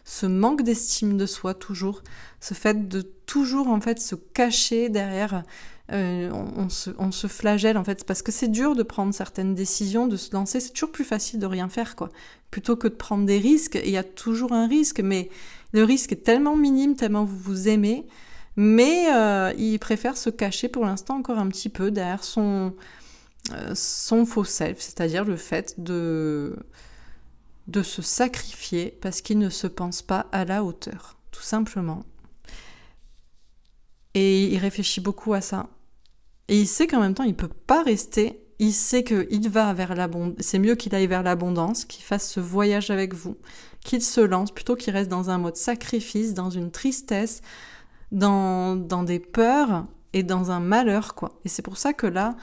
ce manque d'estime de soi toujours, ce fait de toujours en fait se cacher derrière... on se flagelle en fait, parce que c'est dur de prendre certaines décisions, de se lancer, c'est toujours plus facile de rien faire, quoi, plutôt que de prendre des risques. Il y a toujours un risque, mais le risque est tellement minime, tellement vous vous aimez, mais il préfère se cacher pour l'instant encore un petit peu derrière son faux self, c'est-à-dire le fait de se sacrifier parce qu'il ne se pense pas à la hauteur, tout simplement. Et il réfléchit beaucoup à ça. Et il sait qu'en même temps, il ne peut pas rester. Il sait qu'il va vers l'abondance. C'est mieux qu'il aille vers l'abondance, qu'il fasse ce voyage avec vous, qu'il se lance, plutôt qu'il reste dans un mode sacrifice, dans une tristesse, dans des peurs et dans un malheur, quoi. Et c'est pour ça que là,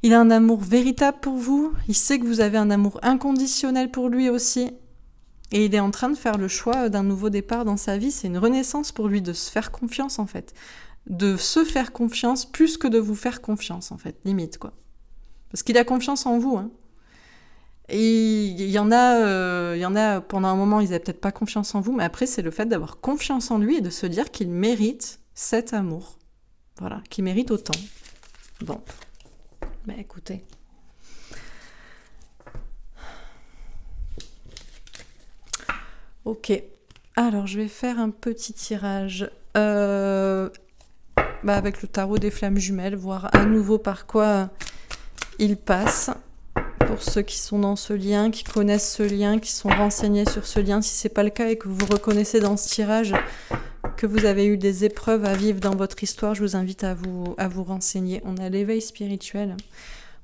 il a un amour véritable pour vous. Il sait que vous avez un amour inconditionnel pour lui aussi. Et il est en train de faire le choix d'un nouveau départ dans sa vie. C'est une renaissance pour lui, de se faire confiance, en fait. De se faire confiance plus que de vous faire confiance, en fait. Limite, quoi. Parce qu'il a confiance en vous, hein. Et il y en a, pendant un moment, ils n'avaient peut-être pas confiance en vous, mais après, c'est le fait d'avoir confiance en lui et de se dire qu'il mérite cet amour. Voilà, qu'il mérite autant. Bon. Ben, écoutez... Ok, alors je vais faire un petit tirage avec le tarot des flammes jumelles, voir à nouveau par quoi il passe. Pour ceux qui sont dans ce lien, qui connaissent ce lien, qui sont renseignés sur ce lien, si ce n'est pas le cas et que vous vous reconnaissez dans ce tirage, que vous avez eu des épreuves à vivre dans votre histoire, je vous invite à vous renseigner. On a l'éveil spirituel.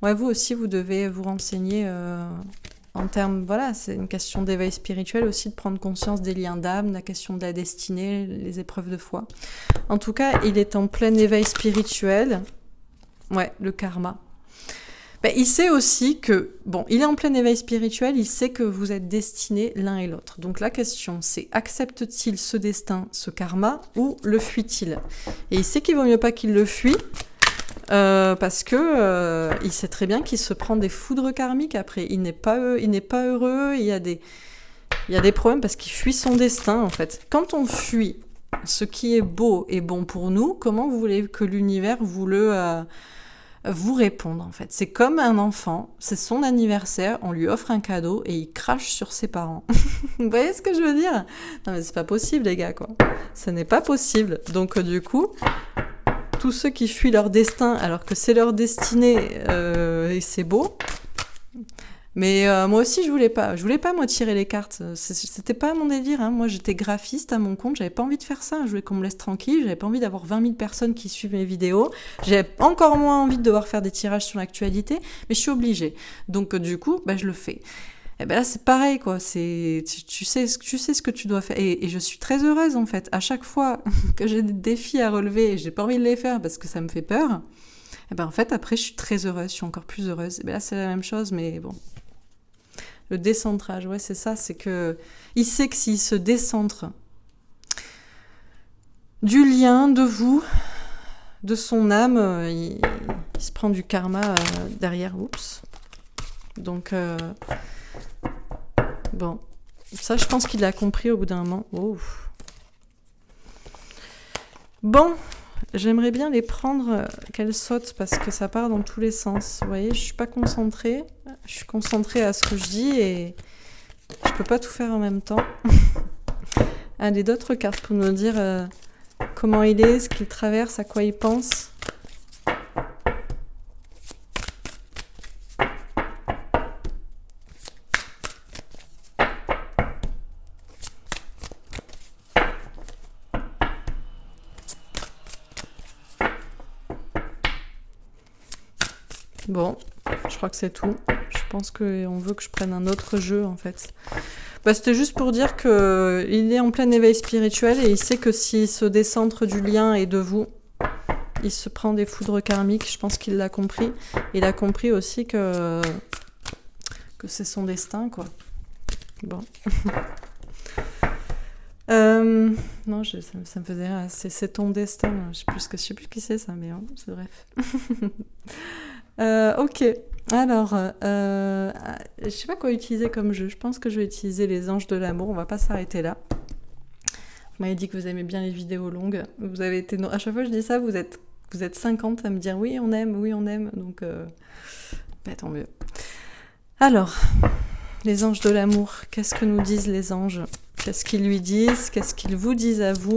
Ouais, vous aussi, vous devez vous renseigner... En termes, voilà, c'est une question d'éveil spirituel aussi, de prendre conscience des liens d'âme, la question de la destinée, les épreuves de foi. En tout cas, il est en plein éveil spirituel. Ouais, le karma. Ben, il sait aussi que, il est en plein éveil spirituel, il sait que vous êtes destinés l'un et l'autre. Donc la question, c'est accepte-t-il ce destin, ce karma, ou le fuit-il? Et il sait qu'il vaut mieux pas qu'il le fuit, parce que il sait très bien qu'il se prend des foudres karmiques après. Il n'est pas heureux, il y a des problèmes parce qu'il fuit son destin, en fait. Quand on fuit ce qui est beau et bon pour nous, comment vous voulez que l'univers vous réponde, en fait? C'est comme un enfant, c'est son anniversaire, on lui offre un cadeau et il crache sur ses parents. Vous voyez ce que je veux dire? Non mais c'est pas possible, les gars, quoi. Ce n'est pas possible. Donc du coup... tous ceux qui fuient leur destin alors que c'est leur destinée et c'est beau, Mais moi aussi, je voulais pas moi tirer les cartes. C'était pas mon délire. Hein. Moi, j'étais graphiste à mon compte. J'avais pas envie de faire ça. Je voulais qu'on me laisse tranquille. J'avais pas envie d'avoir 20 000 personnes qui suivent mes vidéos. J'avais encore moins envie de devoir faire des tirages sur l'actualité. Mais je suis obligée. Donc, du coup, je le fais. Et ben là, c'est pareil, quoi. Tu sais ce que tu dois faire. Et je suis très heureuse, en fait. À chaque fois que j'ai des défis à relever, et j'ai pas envie de les faire parce que ça me fait peur. Et ben, en fait, après, je suis très heureuse. Je suis encore plus heureuse. Et ben là, c'est la même chose, mais bon. Le décentrage, ouais, c'est ça, c'est que il sait que s'il se décentre du lien de vous, de son âme, il se prend du karma derrière. Oups. Donc, bon, ça, je pense qu'il a compris au bout d'un moment. Oh. Bon, j'aimerais bien les prendre, qu'elles sautent, parce que ça part dans tous les sens. Vous voyez, je suis pas concentrée. Je suis concentrée à ce que je dis et je peux pas tout faire en même temps. Allez, d'autres cartes pour nous dire comment il est, ce qu'il traverse, à quoi il pense. Bon, je crois que c'est tout. Je pense qu'on veut que je prenne un autre jeu, en fait. C'était juste pour dire qu'il est en plein éveil spirituel et il sait que s'il se décentre du lien et de vous, il se prend des foudres karmiques. Je pense qu'il l'a compris. Il a compris aussi que c'est son destin, quoi. Bon. Non, ça me faisait rire. C'est ton destin. Je sais plus qui c'est, ça, mais bon, c'est bref. Ok. Alors, je sais pas quoi utiliser comme jeu. Je pense que je vais utiliser les anges de l'amour. On va pas s'arrêter là. Vous m'avez dit que vous aimez bien les vidéos longues. Vous avez été... À chaque fois que je dis ça, vous êtes 50 à me dire oui, on aime. Donc, tant mieux. Alors, les anges de l'amour. Qu'est-ce que nous disent les anges ? Qu'est-ce qu'ils lui disent ? Qu'est-ce qu'ils vous disent à vous ?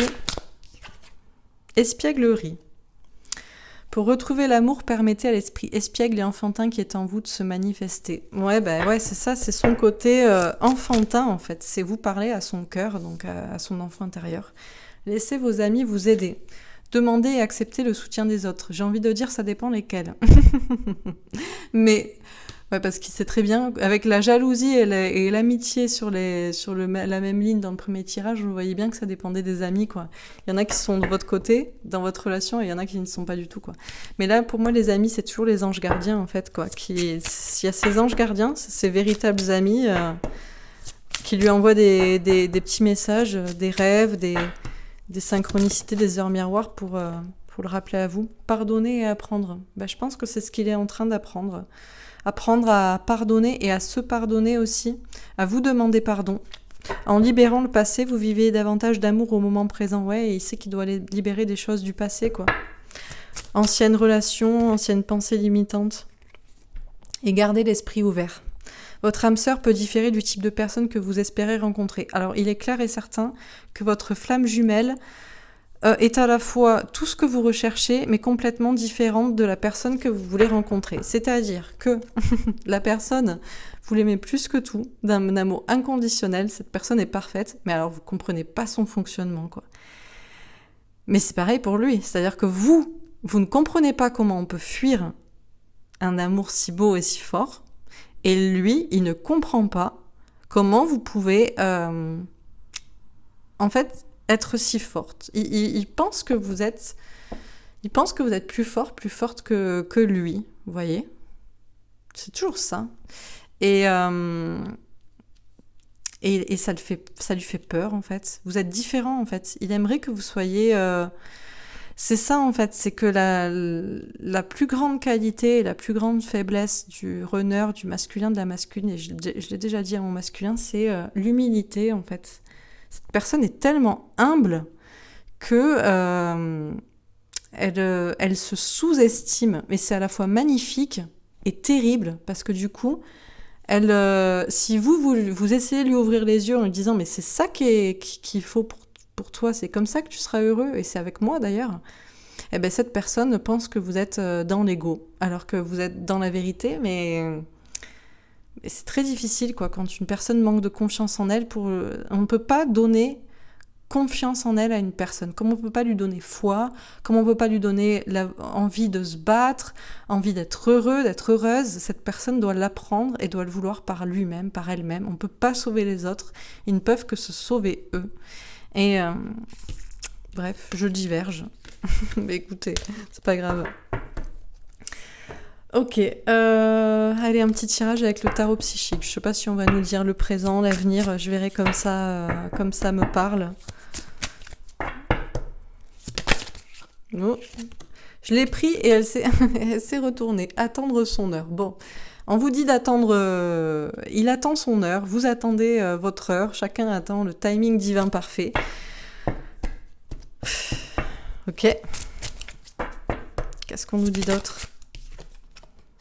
Espièglerie. Pour retrouver l'amour, permettez à l'esprit espiègle et enfantin qui est en vous de se manifester. Ouais, c'est ça, c'est son côté enfantin, en fait. C'est vous parler à son cœur, donc à son enfant intérieur. Laissez vos amis vous aider. Demandez et acceptez le soutien des autres. J'ai envie de dire, ça dépend lesquels. Mais... ouais, parce qu'il sait très bien, avec la jalousie et l'amitié sur la même ligne dans le premier tirage, vous voyez bien que ça dépendait des amis, quoi. Il y en a qui sont de votre côté, dans votre relation, et il y en a qui ne sont pas du tout, quoi. Mais là, pour moi, les amis, c'est toujours les anges gardiens, en fait, quoi. Il y a ces anges gardiens, ces véritables amis, qui lui envoient des petits messages, des rêves, des synchronicités, des heures miroirs pour le rappeler à vous. Pardonner et apprendre. Je pense que c'est ce qu'il est en train d'apprendre. Apprendre à pardonner et à se pardonner aussi, à vous demander pardon. En libérant le passé, vous vivez davantage d'amour au moment présent. Ouais, et il sait qu'il doit libérer des choses du passé, quoi. Anciennes relations, anciennes pensées limitantes. Et gardez l'esprit ouvert. Votre âme sœur peut différer du type de personne que vous espérez rencontrer. Alors, il est clair et certain que votre flamme jumelle est à la fois tout ce que vous recherchez, mais complètement différente de la personne que vous voulez rencontrer. C'est-à-dire que la personne, vous l'aimez plus que tout, d'un amour inconditionnel, cette personne est parfaite, mais alors vous ne comprenez pas son fonctionnement, quoi. Mais c'est pareil pour lui, c'est-à-dire que vous ne comprenez pas comment on peut fuir un amour si beau et si fort, et lui, il ne comprend pas comment vous pouvez, en fait, être si forte. Il pense que vous êtes plus forte que lui, vous voyez. C'est toujours ça. Et ça lui fait peur, en fait. Vous êtes différents, en fait. Il aimerait que vous soyez... c'est ça, en fait. C'est que la plus grande qualité et la plus grande faiblesse du runner, du masculin, de la masculine, et je l'ai déjà dit à mon masculin, c'est l'humilité, en fait. Cette personne est tellement humble que elle se sous-estime. Mais c'est à la fois magnifique et terrible, parce que du coup, si vous essayez de lui ouvrir les yeux en lui disant « mais c'est ça qu'il faut pour toi, c'est comme ça que tu seras heureux, et c'est avec moi d'ailleurs », eh ben cette personne pense que vous êtes dans l'ego, alors que vous êtes dans la vérité, mais Et c'est très difficile, quoi, quand une personne manque de confiance en elle. On ne peut pas donner confiance en elle à une personne. Comme on ne peut pas lui donner foi, comme on ne peut pas lui donner envie de se battre, envie d'être heureux, d'être heureuse, cette personne doit l'apprendre et doit le vouloir par lui-même, par elle-même. On ne peut pas sauver les autres, ils ne peuvent que se sauver eux. Et bref, je diverge. Mais écoutez, c'est pas grave. Ok, allez, un petit tirage avec le tarot psychique. Je sais pas si on va nous dire le présent, l'avenir, je verrai comme ça me parle. Oh. Je l'ai pris et elle s'est retournée. Attendre son heure. Bon, on vous dit d'attendre... il attend son heure, vous attendez votre heure, chacun attend le timing divin parfait. Ok. Qu'est-ce qu'on nous dit d'autre ?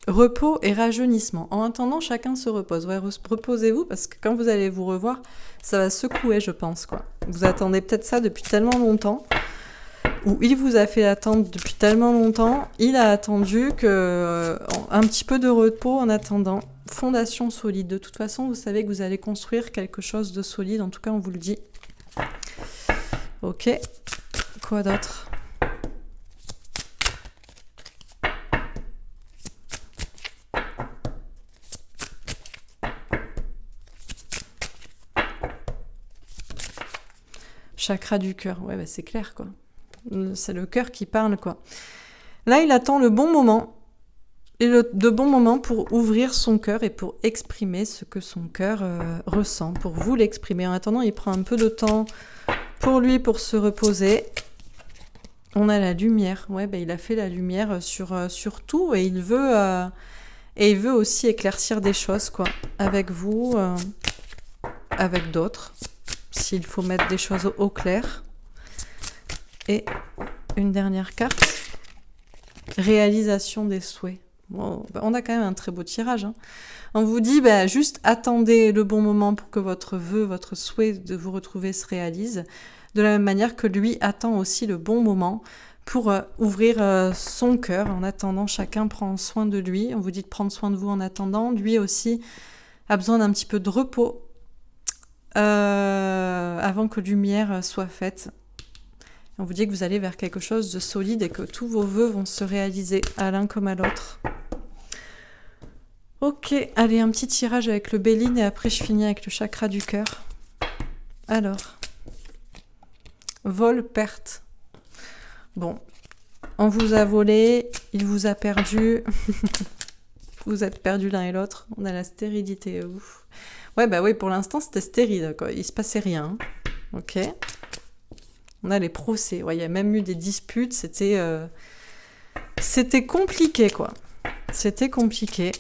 Repos et rajeunissement. En attendant, chacun se repose. Ouais, reposez-vous parce que quand vous allez vous revoir, ça va secouer, je pense, quoi. Vous attendez peut-être ça depuis tellement longtemps, ou il vous a fait attendre depuis tellement longtemps, il a attendu un petit peu de repos en attendant. Fondation solide. De toute façon, vous savez que vous allez construire quelque chose de solide. En tout cas, on vous le dit. Ok. Quoi d'autre ? Chakra du cœur, ouais, bah c'est clair, quoi. C'est le cœur qui parle, quoi. Là, il attend le bon moment, de bons moments pour ouvrir son cœur et pour exprimer ce que son cœur ressent, pour vous l'exprimer. En attendant, il prend un peu de temps pour lui, pour se reposer. On a la lumière, ouais, bah il a fait la lumière sur tout et il veut aussi éclaircir des choses, quoi, avec vous, avec d'autres. S'il faut mettre des choses au clair. Et une dernière carte. Réalisation des souhaits. Bon, on a quand même un très beau tirage. Hein. On vous dit, juste attendez le bon moment pour que votre vœu, votre souhait de vous retrouver se réalise. De la même manière que lui attend aussi le bon moment pour ouvrir son cœur. En attendant, chacun prend soin de lui. On vous dit de prendre soin de vous en attendant. Lui aussi a besoin d'un petit peu de repos. Avant que lumière soit faite. On vous dit que vous allez vers quelque chose de solide et que tous vos vœux vont se réaliser à l'un comme à l'autre. Ok, allez, un petit tirage avec le Béline et après je finis avec le chakra du cœur. Alors, vol, perte. Bon, on vous a volé, il vous a perdu. Vous êtes perdus l'un et l'autre. On a la stérilité, ouf. Ouais, oui, pour l'instant, c'était stérile, quoi. Il se passait rien. Ok. On a les procès. Ouais, il y a même eu des disputes. C'était compliqué, quoi. C'était compliqué.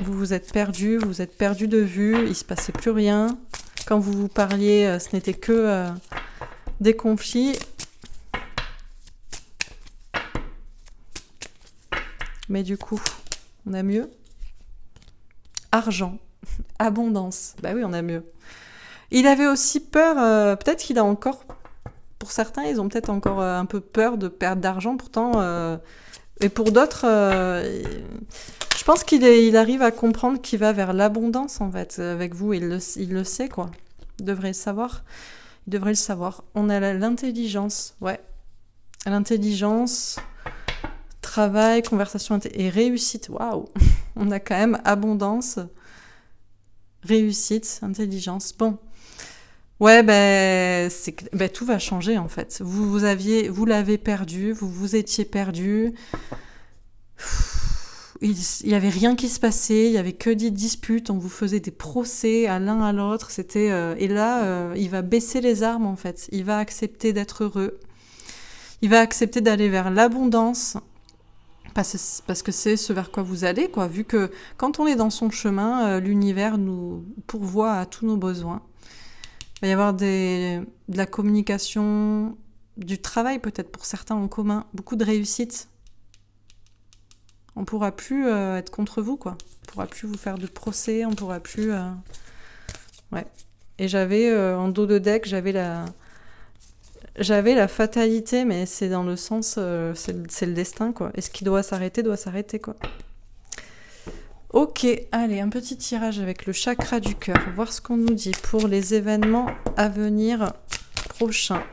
Vous vous êtes perdus de vue. Il se passait plus rien. Quand vous vous parliez, ce n'était que des conflits. Mais du coup, on a mieux. Argent. Abondance. Bah oui, on a mieux. Il avait aussi peur, peut-être qu'il a encore, pour certains, ils ont peut-être encore un peu peur de perdre d'argent, pourtant, et pour d'autres, je pense qu'il arrive à comprendre qu'il va vers l'abondance, en fait, avec vous, il le sait, quoi. Il devrait le savoir. On a l'intelligence, ouais. L'intelligence, travail, conversation et réussite, waouh. On a quand même abondance, réussite, intelligence. Bon, ouais, tout va changer en fait. Vous l'avez perdu, vous étiez perdu. Il y avait rien qui se passait, il y avait que des disputes, on vous faisait des procès à l'un à l'autre. Et là, il va baisser les armes en fait. Il va accepter d'être heureux. Il va accepter d'aller vers l'abondance. Parce que c'est ce vers quoi vous allez, quoi. Vu que quand on est dans son chemin, l'univers nous pourvoit à tous nos besoins. Il va y avoir de la communication, du travail peut-être pour certains en commun, beaucoup de réussite. On ne pourra plus être contre vous, quoi. On ne pourra plus vous faire de procès, on ne pourra plus... Ouais. Et j'avais, en dos de deck, j'avais la fatalité, mais c'est dans le sens, c'est le destin, quoi. Et ce qui doit s'arrêter, quoi. Ok, allez, un petit tirage avec le chakra du cœur. Voir ce qu'on nous dit pour les événements à venir prochains.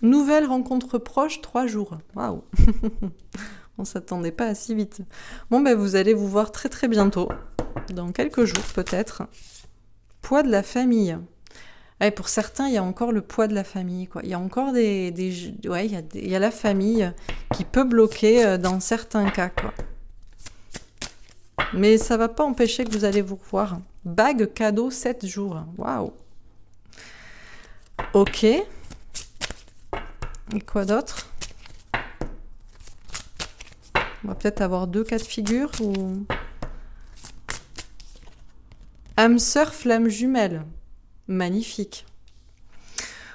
Nouvelle rencontre proche, 3 jours. Waouh. On s'attendait pas à si vite. Bon, ben vous allez vous voir très très bientôt. Dans quelques jours peut-être. Poids de la famille. Ouais, pour certains, il y a encore le poids de la famille, quoi. Il y a encore ouais, il y a la famille qui peut bloquer dans certains cas, quoi. Mais ça va pas empêcher que vous allez vous revoir. Bague cadeau 7 jours. Waouh. Ok. Et quoi d'autre? On va peut-être avoir 2 cas de figure ou... âme sœur flamme jumelle. Magnifique.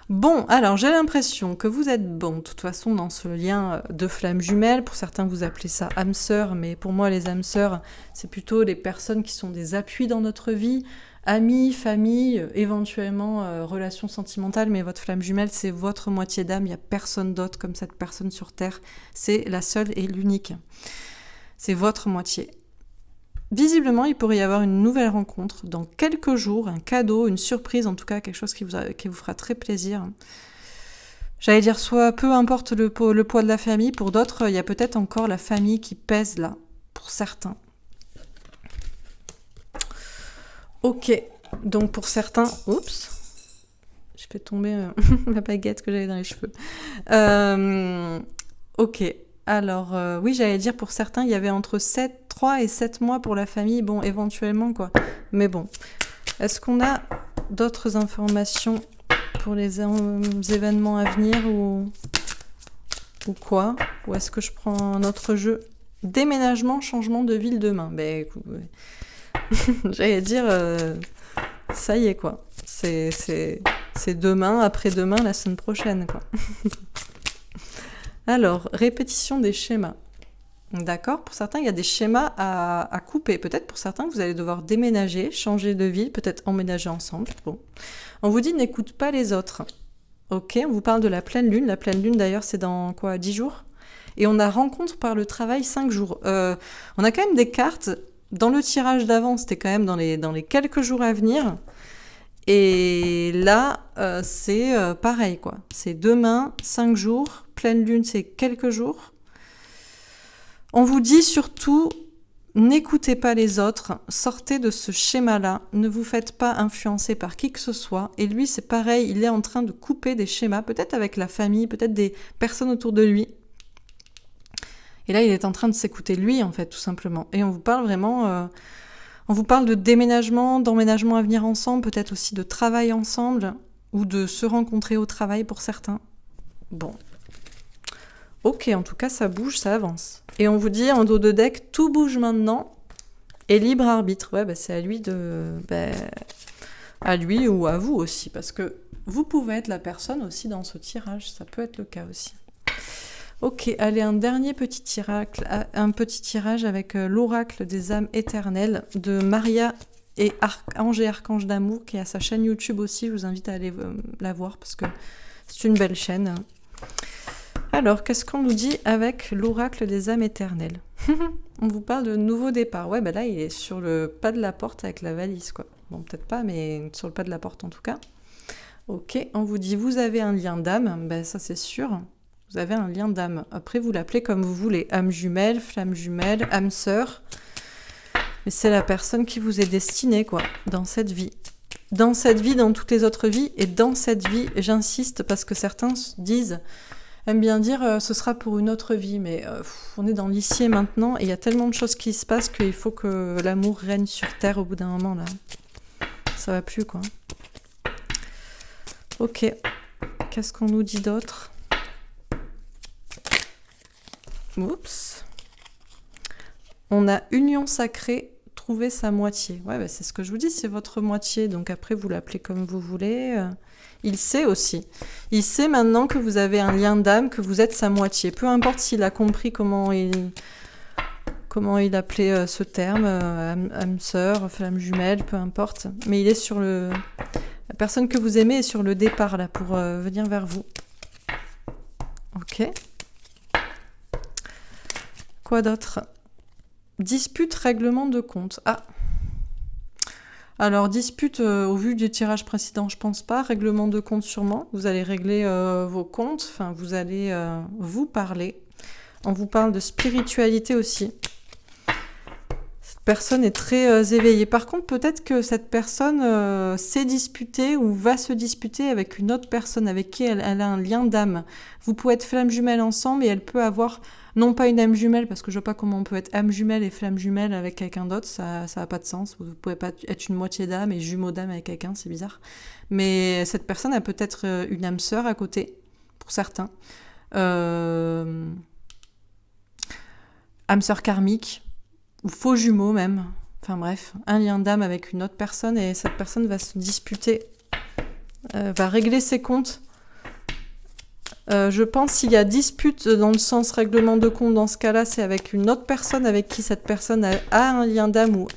Bon, alors j'ai l'impression que vous êtes bon, de toute façon, dans ce lien de flamme jumelle. Pour certains, vous appelez ça âme sœur, mais pour moi, les âmes sœurs, c'est plutôt les personnes qui sont des appuis dans notre vie. Amis, famille, éventuellement relations sentimentales, mais votre flamme jumelle, c'est votre moitié d'âme. Il n'y a personne d'autre comme cette personne sur Terre. C'est la seule et l'unique. C'est votre moitié. Visiblement, il pourrait y avoir une nouvelle rencontre dans quelques jours, un cadeau, une surprise, en tout cas quelque chose qui vous fera très plaisir. J'allais dire, soit peu importe le poids de la famille, pour d'autres, il y a peut-être encore la famille qui pèse là, pour certains. Ok, donc pour certains... Oups, je fais tomber la baguette que j'avais dans les cheveux. Ok, alors oui, j'allais dire pour certains, il y avait entre 3 et 7 mois pour la famille, bon, éventuellement, quoi. Mais bon, est-ce qu'on a d'autres informations pour les événements à venir ou quoi? Ou est-ce que je prends un autre jeu? Déménagement, changement de ville demain. Ben, écoute, j'allais dire, ça y est, quoi. C'est demain, après-demain, la semaine prochaine, quoi. Alors, répétition des schémas. D'accord, pour certains, il y a des schémas à couper. Peut-être pour certains, vous allez devoir déménager, changer de ville, peut-être emménager ensemble. Bon. On vous dit, n'écoute pas les autres. Ok, on vous parle de la pleine lune. La pleine lune, d'ailleurs, c'est dans quoi, 10 jours? Et on a rencontre par le travail 5 jours. On a quand même des cartes. Dans le tirage d'avant, c'était quand même dans les quelques jours à venir. Et là, c'est pareil, quoi. C'est demain, 5 jours. Pleine lune, c'est quelques jours. On vous dit surtout, n'écoutez pas les autres, sortez de ce schéma-là, ne vous faites pas influencer par qui que ce soit. Et lui, c'est pareil, il est en train de couper des schémas, peut-être avec la famille, peut-être des personnes autour de lui. Et là, il est en train de s'écouter lui, en fait, tout simplement. Et on vous parle vraiment... on vous parle de déménagement, d'emménagement à venir ensemble, peut-être aussi de travail ensemble, ou de se rencontrer au travail pour certains. Bon. Ok, en tout cas, ça bouge, ça avance. Et on vous dit, en dos de deck, tout bouge maintenant, et libre arbitre. Ouais, bah, c'est à lui à lui ou à vous aussi, parce que vous pouvez être la personne aussi dans ce tirage, ça peut être le cas aussi. Ok, allez, un petit tirage avec l'oracle des âmes éternelles de Maria et Ange et Archange d'amour, qui est à sa chaîne YouTube aussi. Je vous invite à aller la voir parce que c'est une belle chaîne. Alors, qu'est-ce qu'on nous dit avec l'oracle des âmes éternelles? On vous parle de nouveau départ. Ouais, bah là, il est sur le pas de la porte avec la valise, quoi. Bon, peut-être pas, mais sur le pas de la porte en tout cas. Ok, on vous dit, vous avez un lien d'âme. Ben, ça, c'est sûr. Vous avez un lien d'âme. Après, vous l'appelez comme vous voulez. Âme jumelle, flamme jumelle, âme sœur. Mais c'est la personne qui vous est destinée, quoi, dans cette vie. Dans cette vie, dans toutes les autres vies. Et dans cette vie, j'insiste, parce que certains aiment bien dire ce sera pour une autre vie. Mais on est dans l'ici et maintenant. Et il y a tellement de choses qui se passent qu'il faut que l'amour règne sur Terre au bout d'un moment, là. Ça va plus, quoi. Ok. Qu'est-ce qu'on nous dit d'autre ? Oups. On a union sacrée, trouver sa moitié. Ouais, bah, c'est ce que je vous dis, c'est votre moitié. Donc après, vous l'appelez comme vous voulez. Il sait aussi. Il sait maintenant que vous avez un lien d'âme, que vous êtes sa moitié. Peu importe s'il a compris comment il appelait ce terme, âme sœur, flamme jumelle, peu importe. Mais il est sur la personne que vous aimez est sur le départ là pour venir vers vous. Ok. quoi d'autre? Dispute, règlement de compte. Ah. Alors, dispute, au vu du tirage précédent, je pense pas. Règlement de compte, sûrement. Vous allez régler vos comptes. Enfin, vous allez vous parler. On vous parle de spiritualité aussi. Cette personne est très éveillée. Par contre, peut-être que cette personne s'est disputée ou va se disputer avec une autre personne avec qui elle a un lien d'âme. Vous pouvez être flamme jumelle ensemble et elle peut avoir, non pas une âme jumelle, parce que je vois pas comment on peut être âme jumelle et flamme jumelle avec quelqu'un d'autre, ça a pas de sens. Vous pouvez pas être une moitié d'âme et jumeau d'âme avec quelqu'un, c'est bizarre. Mais cette personne a peut-être une âme sœur à côté, pour certains. Âme sœur karmique, ou faux jumeaux même. Enfin bref, un lien d'âme avec une autre personne et cette personne va se disputer, va régler ses comptes. Je pense s'il y a dispute dans le sens règlement de compte, dans ce cas-là, c'est avec une autre personne avec qui cette personne a un lien d'âme ou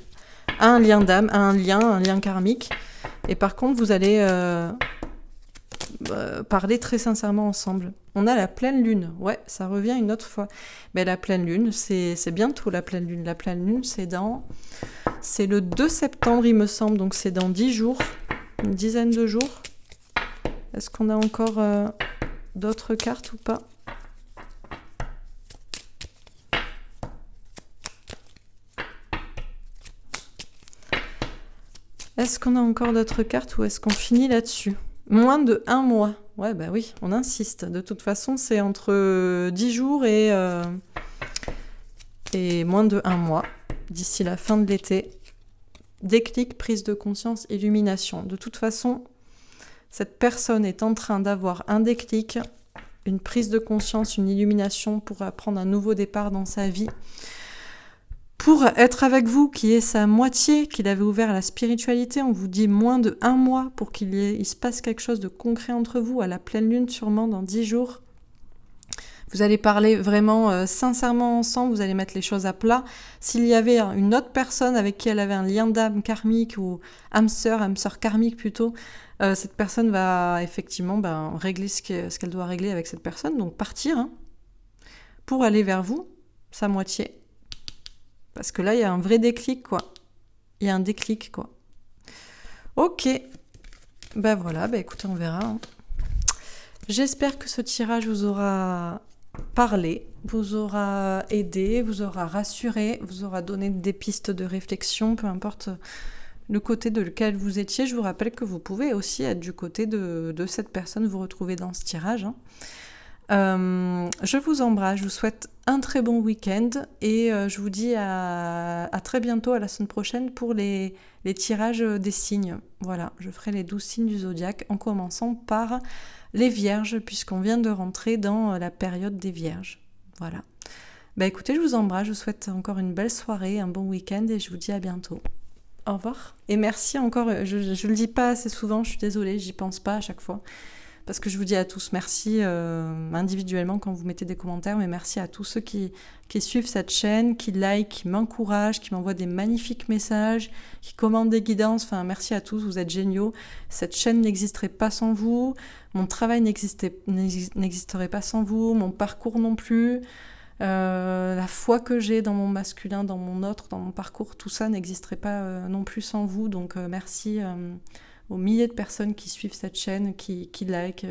a un lien d'âme, a un lien karmique. Et par contre, vous allez parler très sincèrement ensemble. On a la pleine lune. Ouais, ça revient une autre fois. Mais la pleine lune, c'est bientôt la pleine lune. La pleine lune, c'est le 2 septembre, il me semble. Donc c'est dans 10 jours, une dizaine de jours. Est-ce qu'on a encore d'autres cartes ou pas? Est-ce qu'on a encore d'autres cartes ou est-ce qu'on finit là-dessus? Moins de 1 mois. Ouais, bah oui, on insiste. De toute façon, c'est entre 10 jours et moins de 1 mois, d'ici la fin de l'été. Déclic, prise de conscience, illumination. De toute façon, cette personne est en train d'avoir un déclic, une prise de conscience, une illumination pour prendre un nouveau départ dans sa vie. Pour être avec vous, qui est sa moitié, qu'il avait ouvert à la spiritualité, on vous dit moins de 1 mois pour il se passe quelque chose de concret entre vous, à la pleine lune sûrement dans 10 jours. Vous allez parler vraiment sincèrement ensemble, vous allez mettre les choses à plat. S'il y avait une autre personne avec qui elle avait un lien d'âme karmique ou âme sœur karmique plutôt, cette personne va effectivement régler ce qu'elle doit régler avec cette personne, donc partir pour aller vers vous, sa moitié. Parce que là, il y a un vrai déclic, quoi. Il y a un déclic, quoi. Ok. Voilà, écoutez, on verra. J'espère que ce tirage vous aura parlé, vous aura aidé, vous aura rassuré, vous aura donné des pistes de réflexion, peu importe le côté de lequel vous étiez. Je vous rappelle que vous pouvez aussi être du côté de cette personne, vous retrouvez dans ce tirage. Je vous embrasse, je vous souhaite un très bon week-end et je vous dis à très bientôt, à la semaine prochaine pour les tirages des signes. Voilà, je ferai les 12 signes du zodiaque en commençant par les vierges puisqu'on vient de rentrer dans la période des vierges. Voilà. Écoutez, je vous embrasse, je vous souhaite encore une belle soirée, un bon week-end et je vous dis à bientôt. Au revoir. Et merci encore, je le dis pas assez souvent, je suis désolée, j'y pense pas à chaque fois. Parce que je vous dis à tous merci individuellement quand vous mettez des commentaires, mais merci à tous ceux qui suivent cette chaîne, qui like, qui m'encouragent, qui m'envoient des magnifiques messages, qui commandent des guidances. Enfin, merci à tous, vous êtes géniaux. Cette chaîne n'existerait pas sans vous, mon travail n'existerait pas sans vous, mon parcours non plus, la foi que j'ai dans mon masculin, dans mon autre, dans mon parcours, tout ça n'existerait pas non plus sans vous. Donc merci aux milliers de personnes qui suivent cette chaîne, qui like,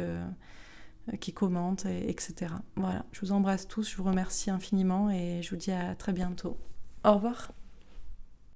qui commentent, etc. Voilà, je vous embrasse tous, je vous remercie infiniment et je vous dis à très bientôt. Au revoir.